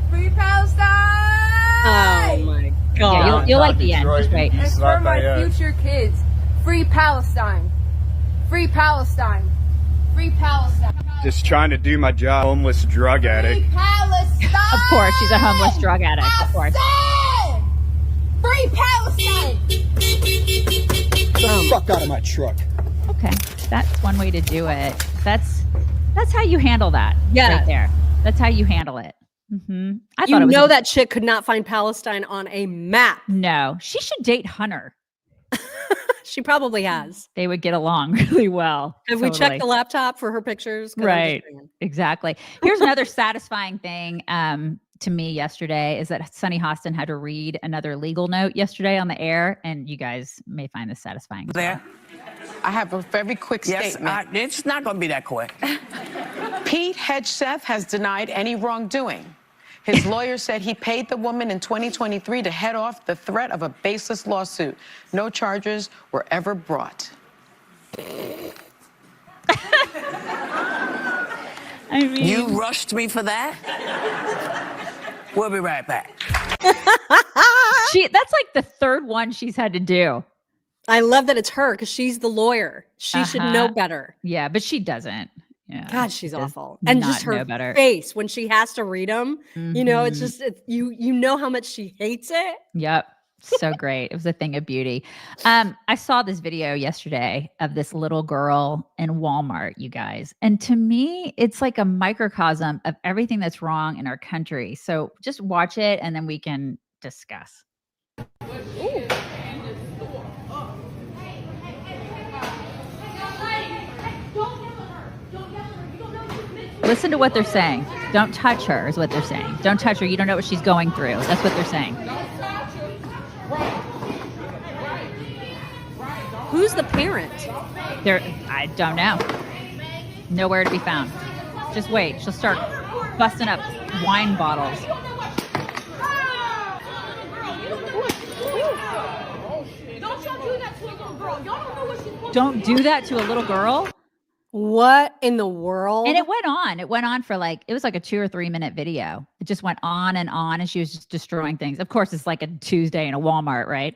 Free Palestine! Oh my God. Yeah, you'll like the end. Just wait. It's for my future kids. Free Palestine. Free Palestine. Free Palestine. Just trying to do my job. Homeless drug addict. Free Palestine! Of course, she's a homeless drug addict. Of course. Free Palestine! Get the fuck out of my truck. Okay. That's one way to do it. That's how you handle that. Yeah. Right there. That's how you handle it. Mm-hmm. That chick could not find Palestine on a map. No, she should date Hunter. She probably has. They would get along really well. Have we checked the laptop for her pictures? Right. Exactly. Here's another satisfying thing to me yesterday is that Sonny Hostin had to read another legal note yesterday on the air, and you guys may find this satisfying. There. I have a very quick statement. It's not going to be that quick. Pete Hegseth has denied any wrongdoing. His lawyer said he paid the woman in 2023 to head off the threat of a baseless lawsuit. No charges were ever brought. I mean, you rushed me for that? We'll be right back. That's like the third one she's had to do. I love that it's her because she's the lawyer. She should know better. Yeah, but she doesn't. Yeah, God, she's awful. And just her face when she has to read them, you know, it's just, you know how much she hates it. Yep. So great. It was a thing of beauty. I saw this video yesterday of this little girl in Walmart, you guys. And to me, it's like a microcosm of everything that's wrong in our country. So just watch it and then we can discuss. Ooh. Listen to what they're saying. Don't touch her is what they're saying. Don't touch her. You don't know what she's going through. That's what they're saying. Who's the parent? I don't know. Nowhere to be found. Just wait. She'll start busting up wine bottles. Don't y'all do that to a little girl. Y'all don't know what she's going Don't do that to a little girl? What in the world? And it went on. It went on for it was like a 2 or 3 minute video. It just went on, and she was just destroying things. Of course, it's like a Tuesday in a Walmart, right?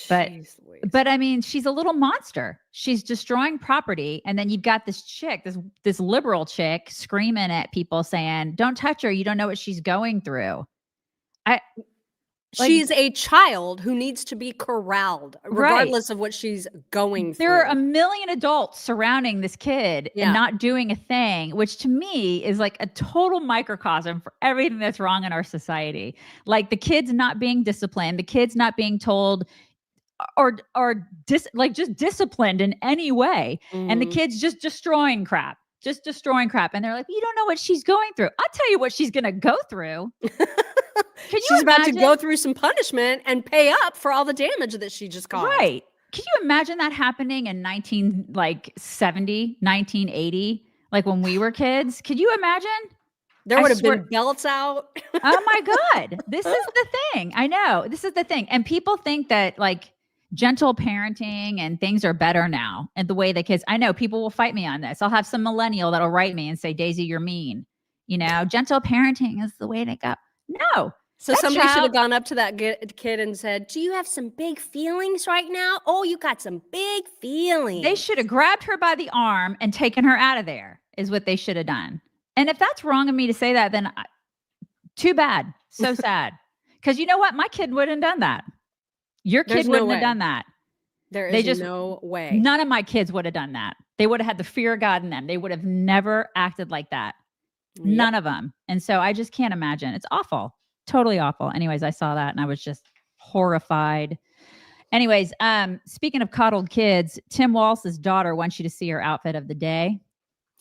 But I mean, she's a little monster. She's destroying property. And then you've got this chick, this liberal chick screaming at people saying, don't touch her. You don't know what she's going through. She's a child who needs to be corralled, regardless of what she's going through. There are a million adults surrounding this kid and not doing a thing, which to me is like a total microcosm for everything that's wrong in our society. Like the kids not being disciplined, the kids not being told just disciplined in any way. And the kids just destroying crap. And they're like, you don't know what she's going through. I'll tell you what she's going to go through. She's about to go through some punishment and pay up for all the damage that she just caused. Right. Can you imagine that happening in 1970, 1980? Like when we were kids? Could you imagine? There would have been belts out. Oh my God. This is the thing. I know. This is the thing. And people think that gentle parenting and things are better now. And the way the kids, I know people will fight me on this. I'll have some millennial that'll write me and say, Daisy, you're mean. Gentle parenting is the way to go. No. So somebody should have gone up to that kid and said, do you have some big feelings right now? Oh, you got some big feelings. They should have grabbed her by the arm and taken her out of there is what they should have done. And if that's wrong of me to say that, then too bad. So sad. Because you know what? My kid wouldn't have done that. Your kid wouldn't have done that. There is no way. None of my kids would have done that. They would have had the fear of God in them. They would have never acted like that. Yep. None of them. And so I just can't imagine. It's awful. Totally awful. Anyways, I saw that and I was just horrified. Anyways, speaking of coddled kids, Tim Walz's daughter wants you to see her outfit of the day.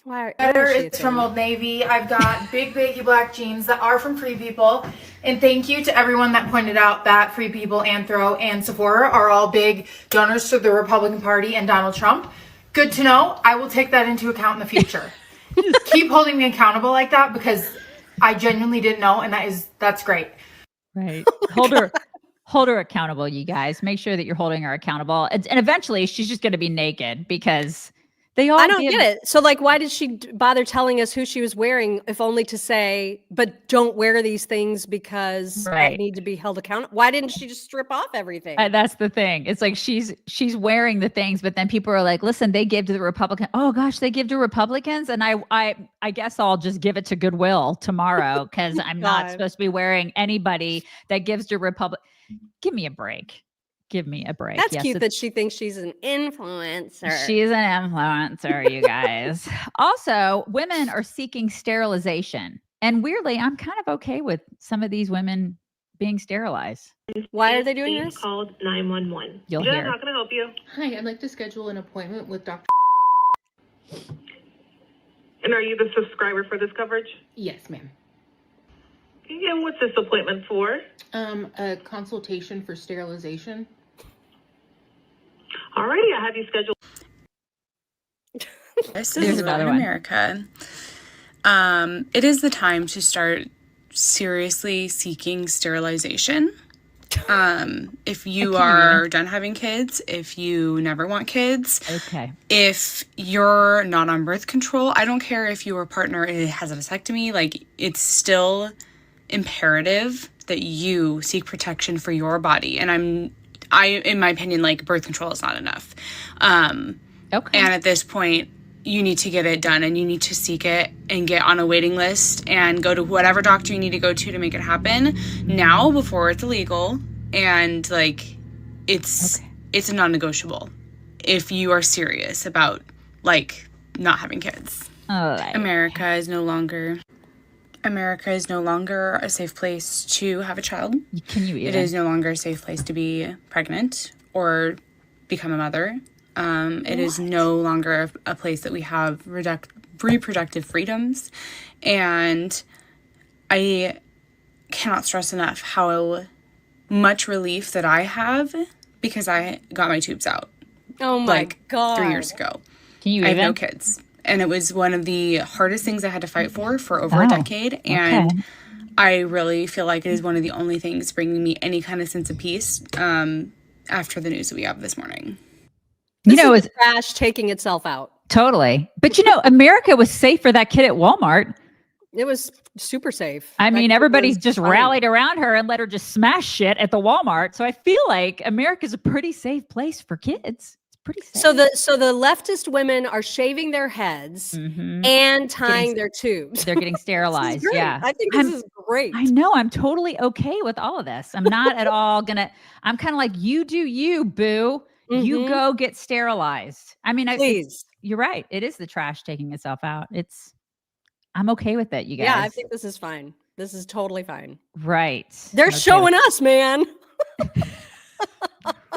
It's from Old Navy. I've got big baggy black jeans that are from Free People. And thank you to everyone that pointed out that Free People, Anthro, and Sephora are all big donors to the Republican Party and Donald Trump. Good to know. I will take that into account in the future. Keep holding me accountable like that because I genuinely didn't know, and that's great. Right. Hold her accountable, you guys. Make sure that you're holding her accountable. And eventually she's just going to be naked because they all I don't get it. So why did she bother telling us who she was wearing if only to say, but don't wear these things because I need to be held accountable? Why didn't she just strip off everything? That's the thing. It's like she's wearing the things, but then people are like, listen, they give to the Republicans. Oh gosh, they give to Republicans. And I guess I'll just give it to Goodwill tomorrow because I'm not supposed to be wearing anybody that gives to Republic. Give me a break. Give me a break. That's cute that she thinks she's an influencer. She's an influencer, you guys. Also, women are seeking sterilization. And weirdly, I'm kind of okay with some of these women being sterilized. Why are they doing this? Called 911. You'll hear. How can I help you? Hi, I'd like to schedule an appointment with Dr. And are you the subscriber for this coverage? Yes, ma'am. And what's this appointment for? A consultation for sterilization. Alrighty, I have you scheduled. This is in America. It is the time to start seriously seeking sterilization. If you are done having kids, if you never want kids, if you're not on birth control, I don't care if your partner has a vasectomy, it's still imperative that you seek protection for your body. And in my opinion, birth control is not enough. And at this point, you need to get it done and you need to seek it and get on a waiting list and go to whatever doctor you need to go to make it happen now before it's illegal. And it's a non-negotiable if you are serious about not having kids. America is no longer a safe place to have a child. It is no longer a safe place to be pregnant or become a mother. It is no longer a place that we have reproductive freedoms. And I cannot stress enough how much relief that I have because I got my tubes out. Oh my God. 3 years ago. I have no kids. And it was one of the hardest things I had to fight for over a decade. And I really feel like it is one of the only things bringing me any kind of sense of peace after the news that we have this morning. This is the trash taking itself out. Totally. But America was safe for that kid at Walmart. It was super safe. I mean, everybody's just rallied around her and let her just smash shit at the Walmart. So I feel like America's a pretty safe place for kids. It's pretty safe. So the leftist women are shaving their heads and tying their tubes. They're getting sterilized. Yeah. I think this is great. I know. I'm totally okay with all of this. I'm not at all I'm kind of like, you do you, boo. You go get sterilized. I mean, please. You're right. It is the trash taking itself out. I'm okay with it, you guys. Yeah, I think this is fine. This is totally fine. Right. They're showing us, man.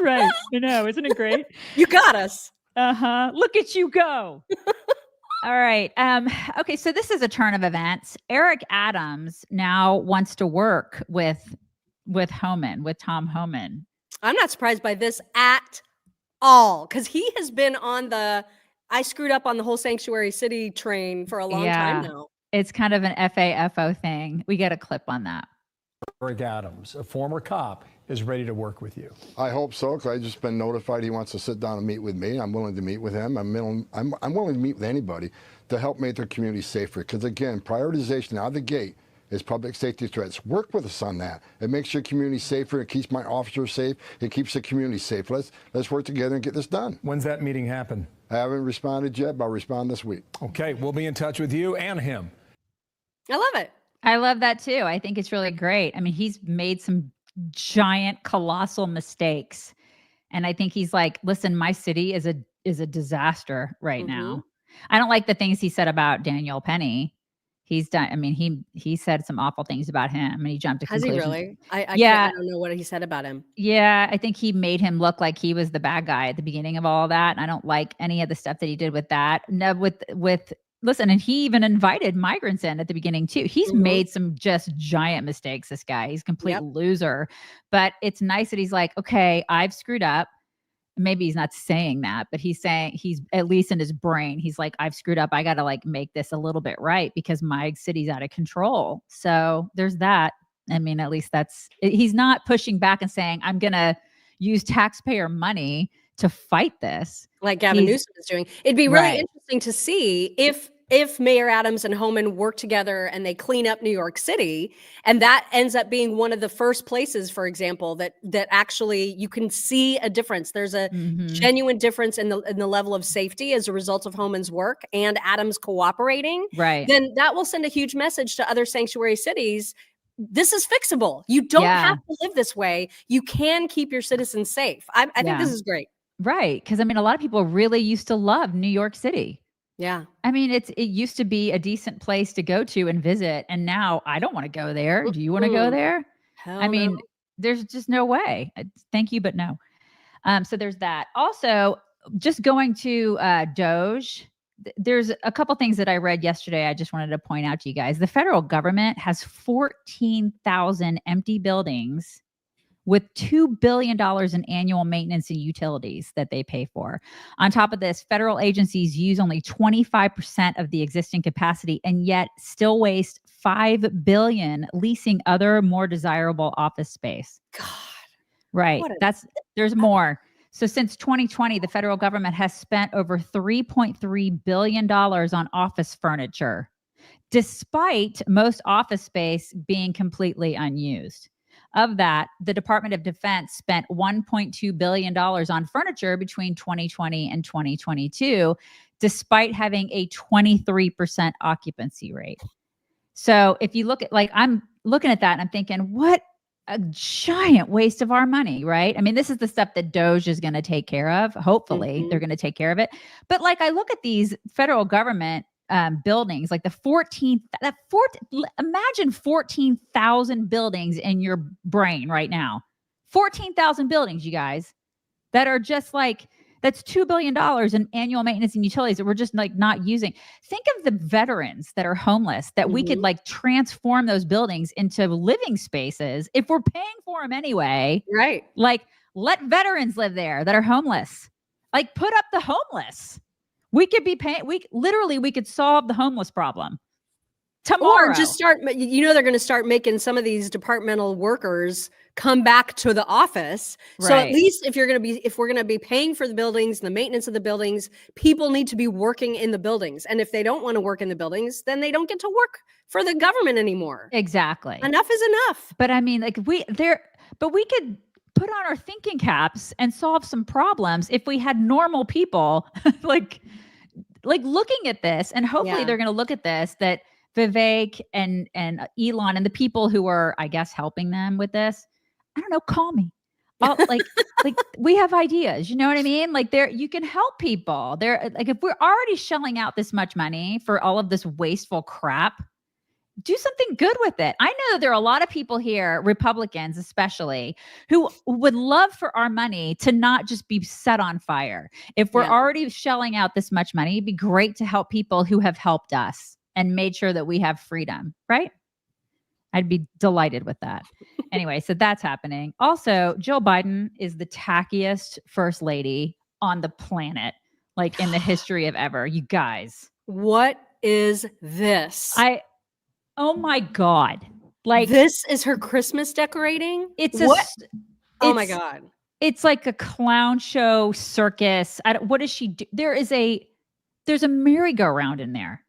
Right. I know. Isn't it great? You got us. Look at you go. All right. Okay. So this is a turn of events. Eric Adams now wants to work with Homan, with Tom Homan. I'm not surprised by this at all, because he has been on the I screwed up on the whole sanctuary city train for a long time now. It's kind of an FAFO thing. We get a clip on that. Eric Adams, a former cop, is ready to work with you. I hope so, because I've just been notified he wants to sit down and meet with me. I'm willing to meet with him. I'm willing to meet with anybody to help make their community safer. Because again, prioritization out of the gate is public safety threats. Work with us on that. It makes your community safer. It keeps my officers safe. It keeps the community safe. Let's work together and get this done. When's that meeting happen? I haven't responded yet, but I'll respond this week. Okay, we'll be in touch with you and him. I love it. I love that too. I think it's really great. I mean, he's made some giant, colossal mistakes. And I think he's like, listen, my city is a disaster right now. I don't like the things he said about Daniel Penny. He's done. I mean, he said some awful things about him, and he jumped to conclusions. Has he really? I don't know what he said about him. Yeah, I think he made him look like he was the bad guy at the beginning of all of that. And I don't like any of the stuff that he did with that. No, listen, and he even invited migrants in at the beginning too. He's made some just giant mistakes. This guy, he's a complete loser. But it's nice that he's like, okay, I've screwed up. Maybe he's not saying that, but he's saying, he's at least in his brain, he's like, I've screwed up. I got to like make this a little bit right because my city's out of control. So there's that. I mean, at least he's not pushing back and saying, I'm going to use taxpayer money to fight this. Like Gavin Newsom is doing. It'd be really interesting to see if Mayor Adams and Homan work together and they clean up New York City, and that ends up being one of the first places, for example, that actually you can see a difference. There's a genuine difference in the level of safety as a result of Homan's work and Adams cooperating. Right. Then that will send a huge message to other sanctuary cities. This is fixable. You don't have to live this way. You can keep your citizens safe. I think this is great. Right. Because I mean, a lot of people really used to love New York City. Yeah. I mean, it used to be a decent place to go to and visit. And now I don't want to go there. Do you want to go there? Hell I mean, there's just no way. Thank you, but no. So there's that. Also, just going to Doge, there's a couple things that I read yesterday. I just wanted to point out to you guys. The federal government has 14,000 empty buildings with $2 billion in annual maintenance and utilities that they pay for. On top of this, federal agencies use only 25% of the existing capacity and yet still waste $5 billion leasing other more desirable office space. God. Right. There's more. So since 2020, the federal government has spent over $3.3 billion on office furniture, despite most office space being completely unused. Of that, the Department of Defense spent $1.2 billion on furniture between 2020 and 2022, despite having a 23% occupancy rate. So if you look at, like, I'm looking at that and I'm thinking, what a giant waste of our money, right? I mean, this is the stuff that Doge is going to take care of. Hopefully they're going to take care of it. But like, I look at these federal government buildings, like imagine 14,000 buildings in your brain right now. 14,000 buildings, you guys, that are just like, that's $2 billion in annual maintenance and utilities that we're just like not using. Think of the veterans that are homeless, that we could like transform those buildings into living spaces if we're paying for them anyway. Right. Like, let veterans live there that are homeless. Like, put up the homeless. We could be paying, we could solve the homeless problem. tomorrow. Or just start, they're going to start making some of these departmental workers come back to the office. So at least if we're going to be paying for the buildings, the maintenance of the buildings, people need to be working in the buildings. And if they don't want to work in the buildings, then they don't get to work for the government anymore. Exactly. Enough is enough. But I mean, we could put on our thinking caps and solve some problems if we had normal people like looking at this, and hopefully they're going to look at this, that Vivek and Elon and the people who are, I guess, helping them with this, I don't know, call me. Like we have ideas, you know what I mean? Like you can help people. Like if we're already shelling out this much money for all of this wasteful crap, do something good with it. I know that there are a lot of people here, Republicans especially, who would love for our money to not just be set on fire. If we're already shelling out this much money, it'd be great to help people who have helped us and made sure that we have freedom, right? I'd be delighted with that. Anyway, so that's happening. Also, Joe Biden is the tackiest first lady on the planet, like in the history of ever. You guys. What is this? Oh my God. Like this is her Christmas decorating? Oh my God. It's like a clown show circus. What does she do? There's a merry-go-round in there.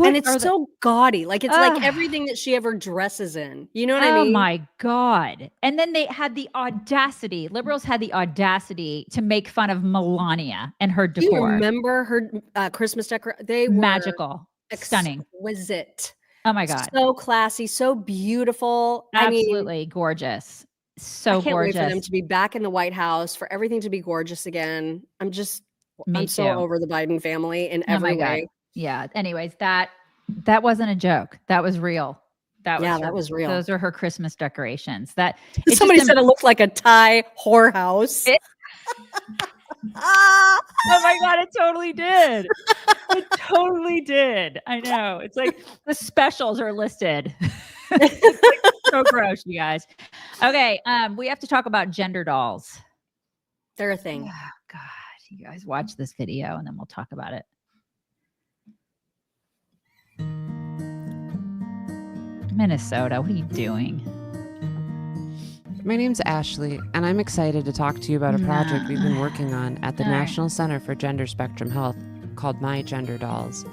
And it's so gaudy. Like it's like everything that she ever dresses in. You know what I mean? Oh my God. And then they had the audacity, liberals had the audacity to make fun of Melania and her decor. Do you remember her Christmas decor? They were magical, stunning. Exquisite. Oh my God. So classy, so beautiful. Absolutely gorgeous. So I can't gorgeous. wait for them to be back in the White House, for everything to be gorgeous again. I'm so over the Biden family in every way. God. Yeah. Anyways, that wasn't a joke. That was real. That was real. Those are her Christmas decorations. Somebody said it looked like a Thai whorehouse. Oh my God, it totally did. It totally did. I know. It's like the specials are listed. It's like so gross, you guys. Okay, we have to talk about gender dolls. They're a thing. Oh God, you guys watch this video and then we'll talk about it. Minnesota, what are you doing? My name's Ashley, and I'm excited to talk to you about a project we've been working on at the National Center for Gender Spectrum Health called My Gender Dolls.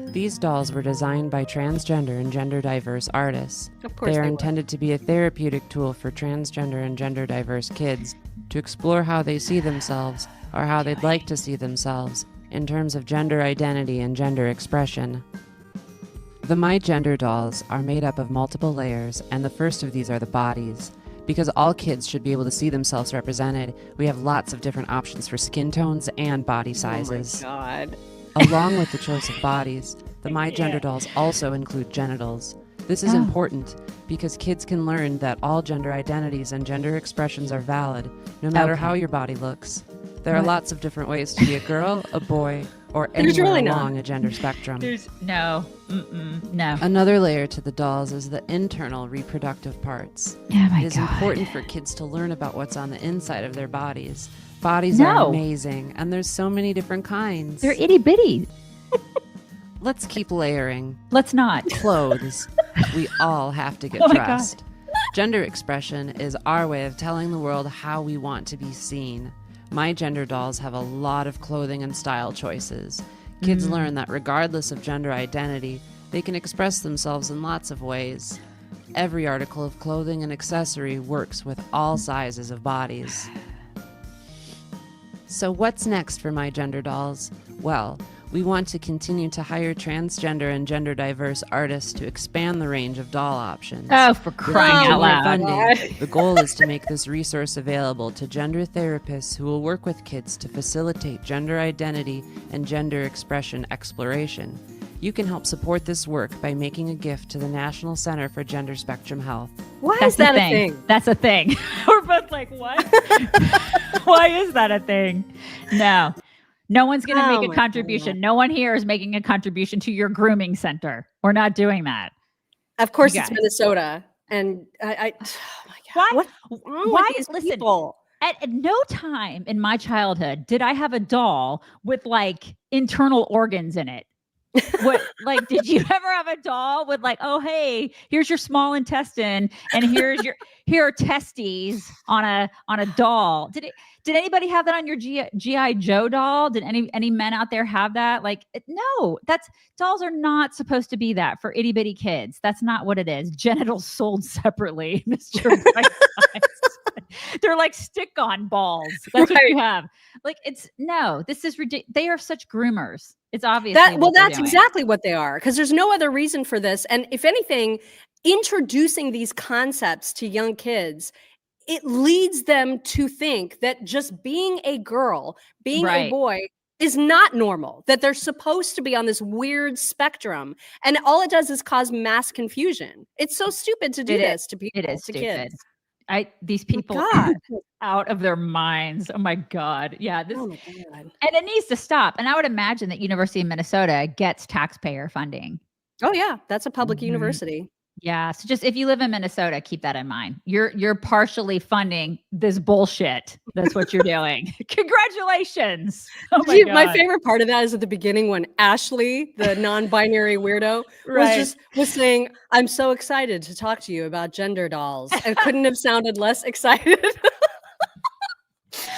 These dolls were designed by transgender and gender diverse artists. Of course they are intended to be a therapeutic tool for transgender and gender diverse kids to explore how they see themselves or how they'd like to see themselves in terms of gender identity and gender expression. The My Gender dolls are made up of multiple layers, and the first of these are the bodies. Because all kids should be able to see themselves represented, we have lots of different options for skin tones and body sizes. Oh my God. Along with the choice of bodies, the My Gender dolls also include genitals. This is important because kids can learn that all gender identities and gender expressions are valid, no matter how your body looks. There are lots of different ways to be a girl, a boy, or anywhere along a gender spectrum. No. Another layer to the dolls is the internal reproductive parts. It is important for kids to learn about what's on the inside of their bodies. Bodies are amazing, and there's so many different kinds. They're itty bitty. Let's keep layering. Let's not. Clothes. We all have to get dressed. Gender expression is our way of telling the world how we want to be seen. My Gender dolls have a lot of clothing and style choices. Kids learn that regardless of gender identity, they can express themselves in lots of ways. Every article of clothing and accessory works with all sizes of bodies. So what's next for My Gender dolls? Well, we want to continue to hire transgender and gender diverse artists to expand the range of doll options. Oh, for crying out loud. Funding, the goal is to make this resource available to gender therapists who will work with kids to facilitate gender identity and gender expression exploration. You can help support this work by making a gift to the National Center for Gender Spectrum Health. Why is that a thing? That's a thing. We're both like, what? Why is that a thing? No. No one's going to make a contribution. God. No one here is making a contribution to your grooming center. We're not doing that. Of course, it's Minnesota. And oh my God. Why listen, people? At no time in my childhood did I have a doll with like internal organs in it. What, like, did you ever have a doll with like, oh, hey, here's your small intestine and here are testes on a doll? Did anybody have that on your GI Joe doll? Did any men out there have that? Like, no, dolls are not supposed to be that for itty bitty kids. That's not what it is. Genitals sold separately, Mr. Brightside. They're like stick-on balls. That's what you have. Like, this is ridiculous. They are such groomers. It's obvious. That's exactly what they are, because there's no other reason for this. And if anything, introducing these concepts to young kids, it leads them to think that just being a girl, being a boy is not normal, that they're supposed to be on this weird spectrum. And all it does is cause mass confusion. It's so stupid to do this to people, it is to stupid. kids. These people are out of their minds. Oh my God. Yeah. Oh my God. And it needs to stop. And I would imagine that University of Minnesota gets taxpayer funding. Oh yeah. That's a public university. Yeah. So just if you live in Minnesota, keep that in mind. You're partially funding this bullshit. That's what you're doing. Congratulations. Oh my God. My favorite part of that is at the beginning when Ashley, the non-binary weirdo, was saying, "I'm so excited to talk to you about gender dolls," and couldn't have sounded less excited.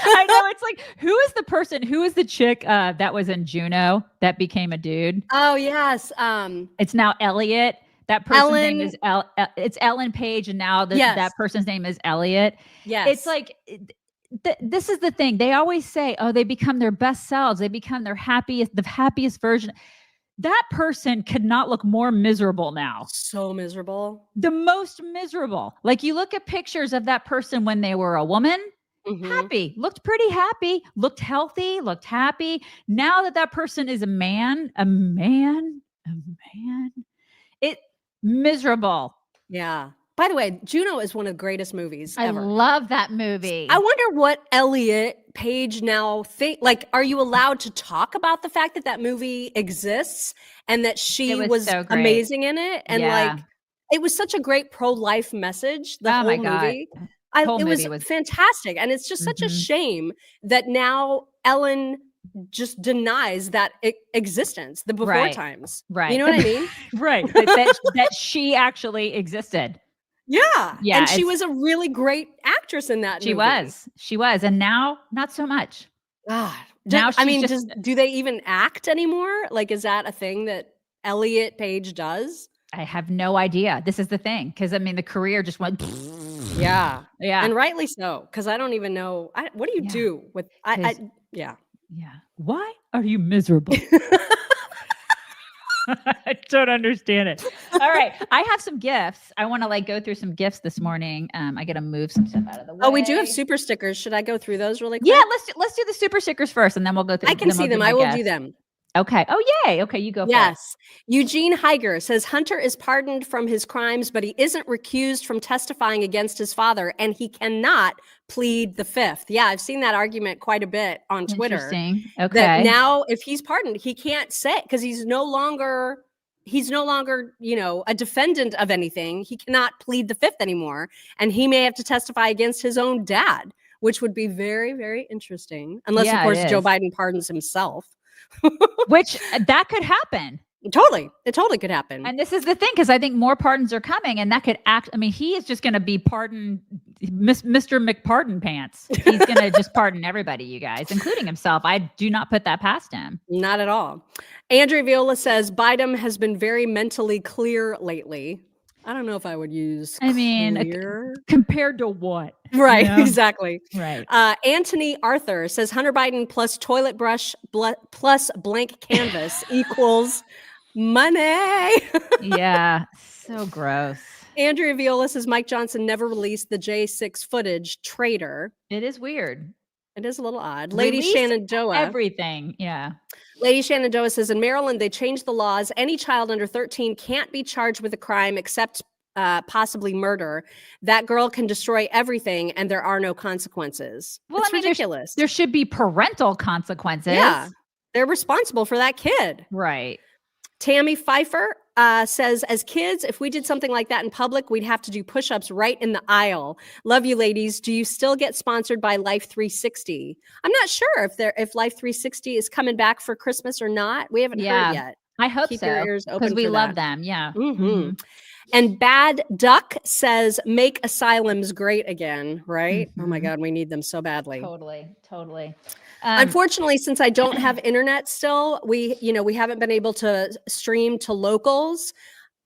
I know. It's like, who is the chick that was in Juno that became a dude? Oh yes. It's now Elliot. That person's name is it's Ellen Page, and now that person's name is Elliot. Yes. It's like, this is the thing. They always say, oh, they become their best selves. They become the happiest version. That person could not look more miserable now. So miserable. The most miserable. Like, you look at pictures of that person when they were a woman, happy, looked pretty happy, looked healthy, looked happy. Now that person is a man, miserable. Yeah. By the way, Juno is one of the greatest movies ever. I love that movie. I wonder what Elliot Page now think. Like, are you allowed to talk about the fact that movie exists and that she was so amazing in it? And like, it was such a great pro-life message. The whole movie. It was fantastic. And it's just such a shame that now Ellen just denies that existence, the before times. Right. You know what I mean? Right. that she actually existed. Yeah. Yeah. And she was a really great actress in that movie. She was. And now, not so much. God. Do they even act anymore? Like, is that a thing that Elliot Page does? I have no idea. This is the thing. Because, I mean, the career just went. Yeah. Yeah. And rightly so. Because I don't even know. What do you do with. Yeah. Why are you miserable? I don't understand it. All right. I have some gifts. I want to go through some gifts this morning. I got to move some stuff out of the way. Oh, we do have super stickers. Should I go through those really quick? Yeah, let's do the super stickers first, and then we'll go through. I can see them. I will do them. Okay. Oh, yay. Okay, you go first. Yes. Eugene Heiger says Hunter is pardoned from his crimes, but he isn't recused from testifying against his father, and he cannot plead the fifth. Yeah, I've seen that argument quite a bit on Twitter. Interesting. Okay. That now, if he's pardoned, he can't say, because he's no longer, a defendant of anything. He cannot plead the fifth anymore, and he may have to testify against his own dad, which would be very, very interesting. Unless, of course, Joe Biden pardons himself. Which that could happen. Totally. It totally could happen. And this is the thing, because I think more pardons are coming, and that could he is just going to be pardoned, Mr. McPardon Pants. He's going to just pardon everybody, you guys, including himself. I do not put that past him. Not at all. Andrea Viola says Biden has been very mentally clear lately. I don't know if I would use clear. Compared to what? Right, exactly. Right. Anthony Arthur says Hunter Biden plus toilet brush plus blank canvas equals money. Yeah, so gross. Andrea Viola says Mike Johnson never released the J6 footage. Traitor. It is weird. It is a little odd. Lady Shenandoah. Everything. Yeah. Lady Shenandoah says in Maryland, they changed the laws. Any child under 13 can't be charged with a crime except possibly murder. That girl can destroy everything and there are no consequences. Well, it's ridiculous. There should be parental consequences. Yeah. They're responsible for that kid. Right. Tammy Pfeiffer says, as kids, if we did something like that in public, we'd have to do push-ups right in the aisle. Love you, ladies. Do you still get sponsored by Life 360? I'm not sure if Life 360 is coming back for Christmas or not. We haven't heard yet. I hope Keep so, your ears open because we for love that. them. Yeah. Mhm. And Bad Duck says, make asylums great again, right? Oh my God, we need them so badly. Totally. Unfortunately, since I don't have internet still, we haven't been able to stream to locals.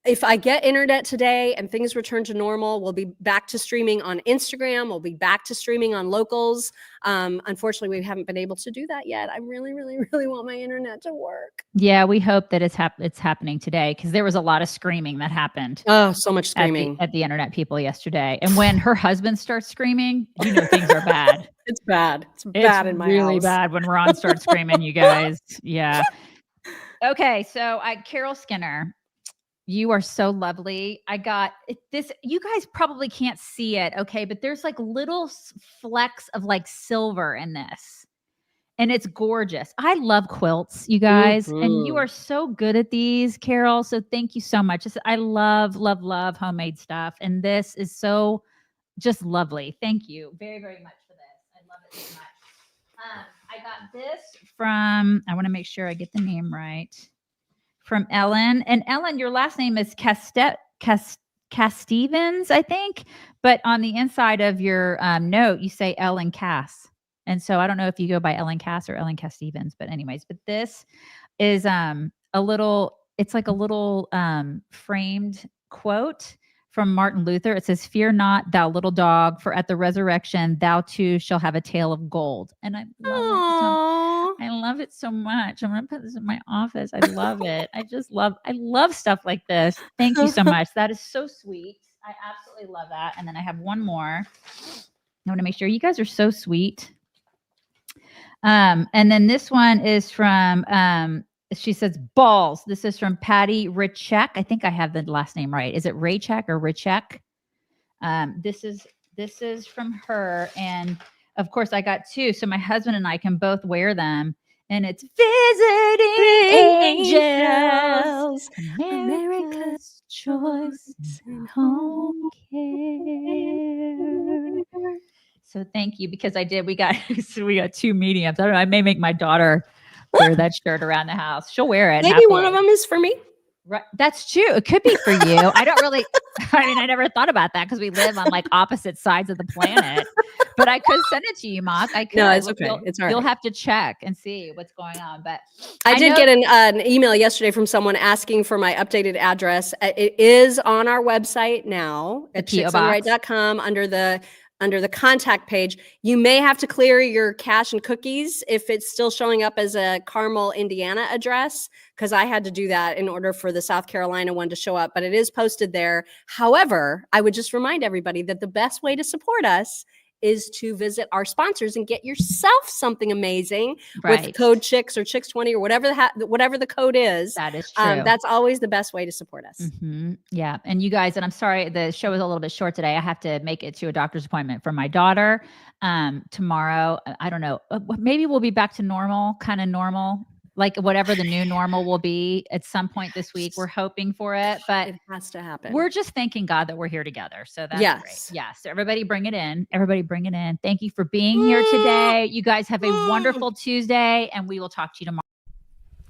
If I get internet today and things return to normal, we'll be back to streaming on Instagram. We'll be back to streaming on locals. Unfortunately, we haven't been able to do that yet. I really, really, really want my internet to work. Yeah, we hope that it's happening today, because there was a lot of screaming that happened. Oh, so much screaming at the internet people yesterday. And when her husband starts screaming, things are bad. It's bad. It's bad in my really house. bad when Ron starts screaming, you guys. Yeah. Okay, so Carol Skinner. You are so lovely. I got this. You guys probably can't see it, okay? But there's like little flecks of like silver in this. And it's gorgeous. I love quilts, you guys. And you are so good at these, Carol. So thank you so much. I love, love, love homemade stuff. And this is so just lovely. Thank you very, very much for this. I love it so much. I got this from, I want to make sure I get the name right. From Ellen. And Ellen, your last name is Castevens, I think. But on the inside of your note, you say Ellen Cass. And so I don't know if you go by Ellen Cass or Ellen Castevens. But anyways, but this is it's like a little framed quote from Martin Luther. It says, "Fear not, thou little dog, for at the resurrection thou too shall have a tail of gold." And I love it so much. I'm gonna put this in my office. I love it. I love stuff like this. Thank you so much. That is so sweet. I absolutely love that. And then I have one more. I want to make sure you guys are so sweet. And then this one is from she says balls. This is from Patty Richek. I think I have the last name right. Is it Raychek or Richek? This is from her. And of course I got two. So my husband and I can both wear them. And it's Visiting Angels. America's choice in home care. So thank you, because we got two mediums. I don't know. I may make my daughter wear that shirt around the house. She'll wear it. Maybe happily. one of them is for me. Right. That's true. It could be for you. I never thought about that, because we live on like opposite sides of the planet. But I could send it to you, Mock. I could. No, it's okay. It's all right. You'll have to check and see what's going on. But I did get an email yesterday from someone asking for my updated address. It is on our website now at chicksonright.com under the contact page. You may have to clear your cache and cookies if it's still showing up as a Carmel, Indiana address, because I had to do that in order for the South Carolina one to show up, but it is posted there. However, I would just remind everybody that the best way to support us is to visit our sponsors and get yourself something amazing with code Chicks or Chicks20 or whatever the code is. That is true. That's always the best way to support us. Mm-hmm. Yeah. And you guys, and I'm sorry, the show is a little bit short today. I have to make it to a doctor's appointment for my daughter tomorrow. I don't know. Maybe we'll be back to normal, kind of normal, like whatever the new normal will be at some point this week. We're hoping for it, but it has to happen. We're just thanking God that we're here together. So that's great. Yeah. So everybody bring it in. Thank you for being here today. You guys have a wonderful Tuesday, and we will talk to you tomorrow.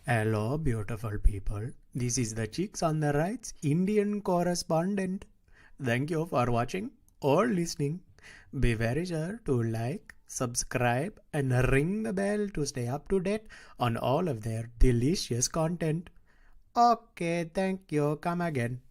Hello, beautiful people. This is the Chicks on the Right's Indian correspondent. Thank you for watching or listening. Be very sure to like, subscribe, and ring the bell to stay up to date on all of their delicious content. Okay, thank you. Come again.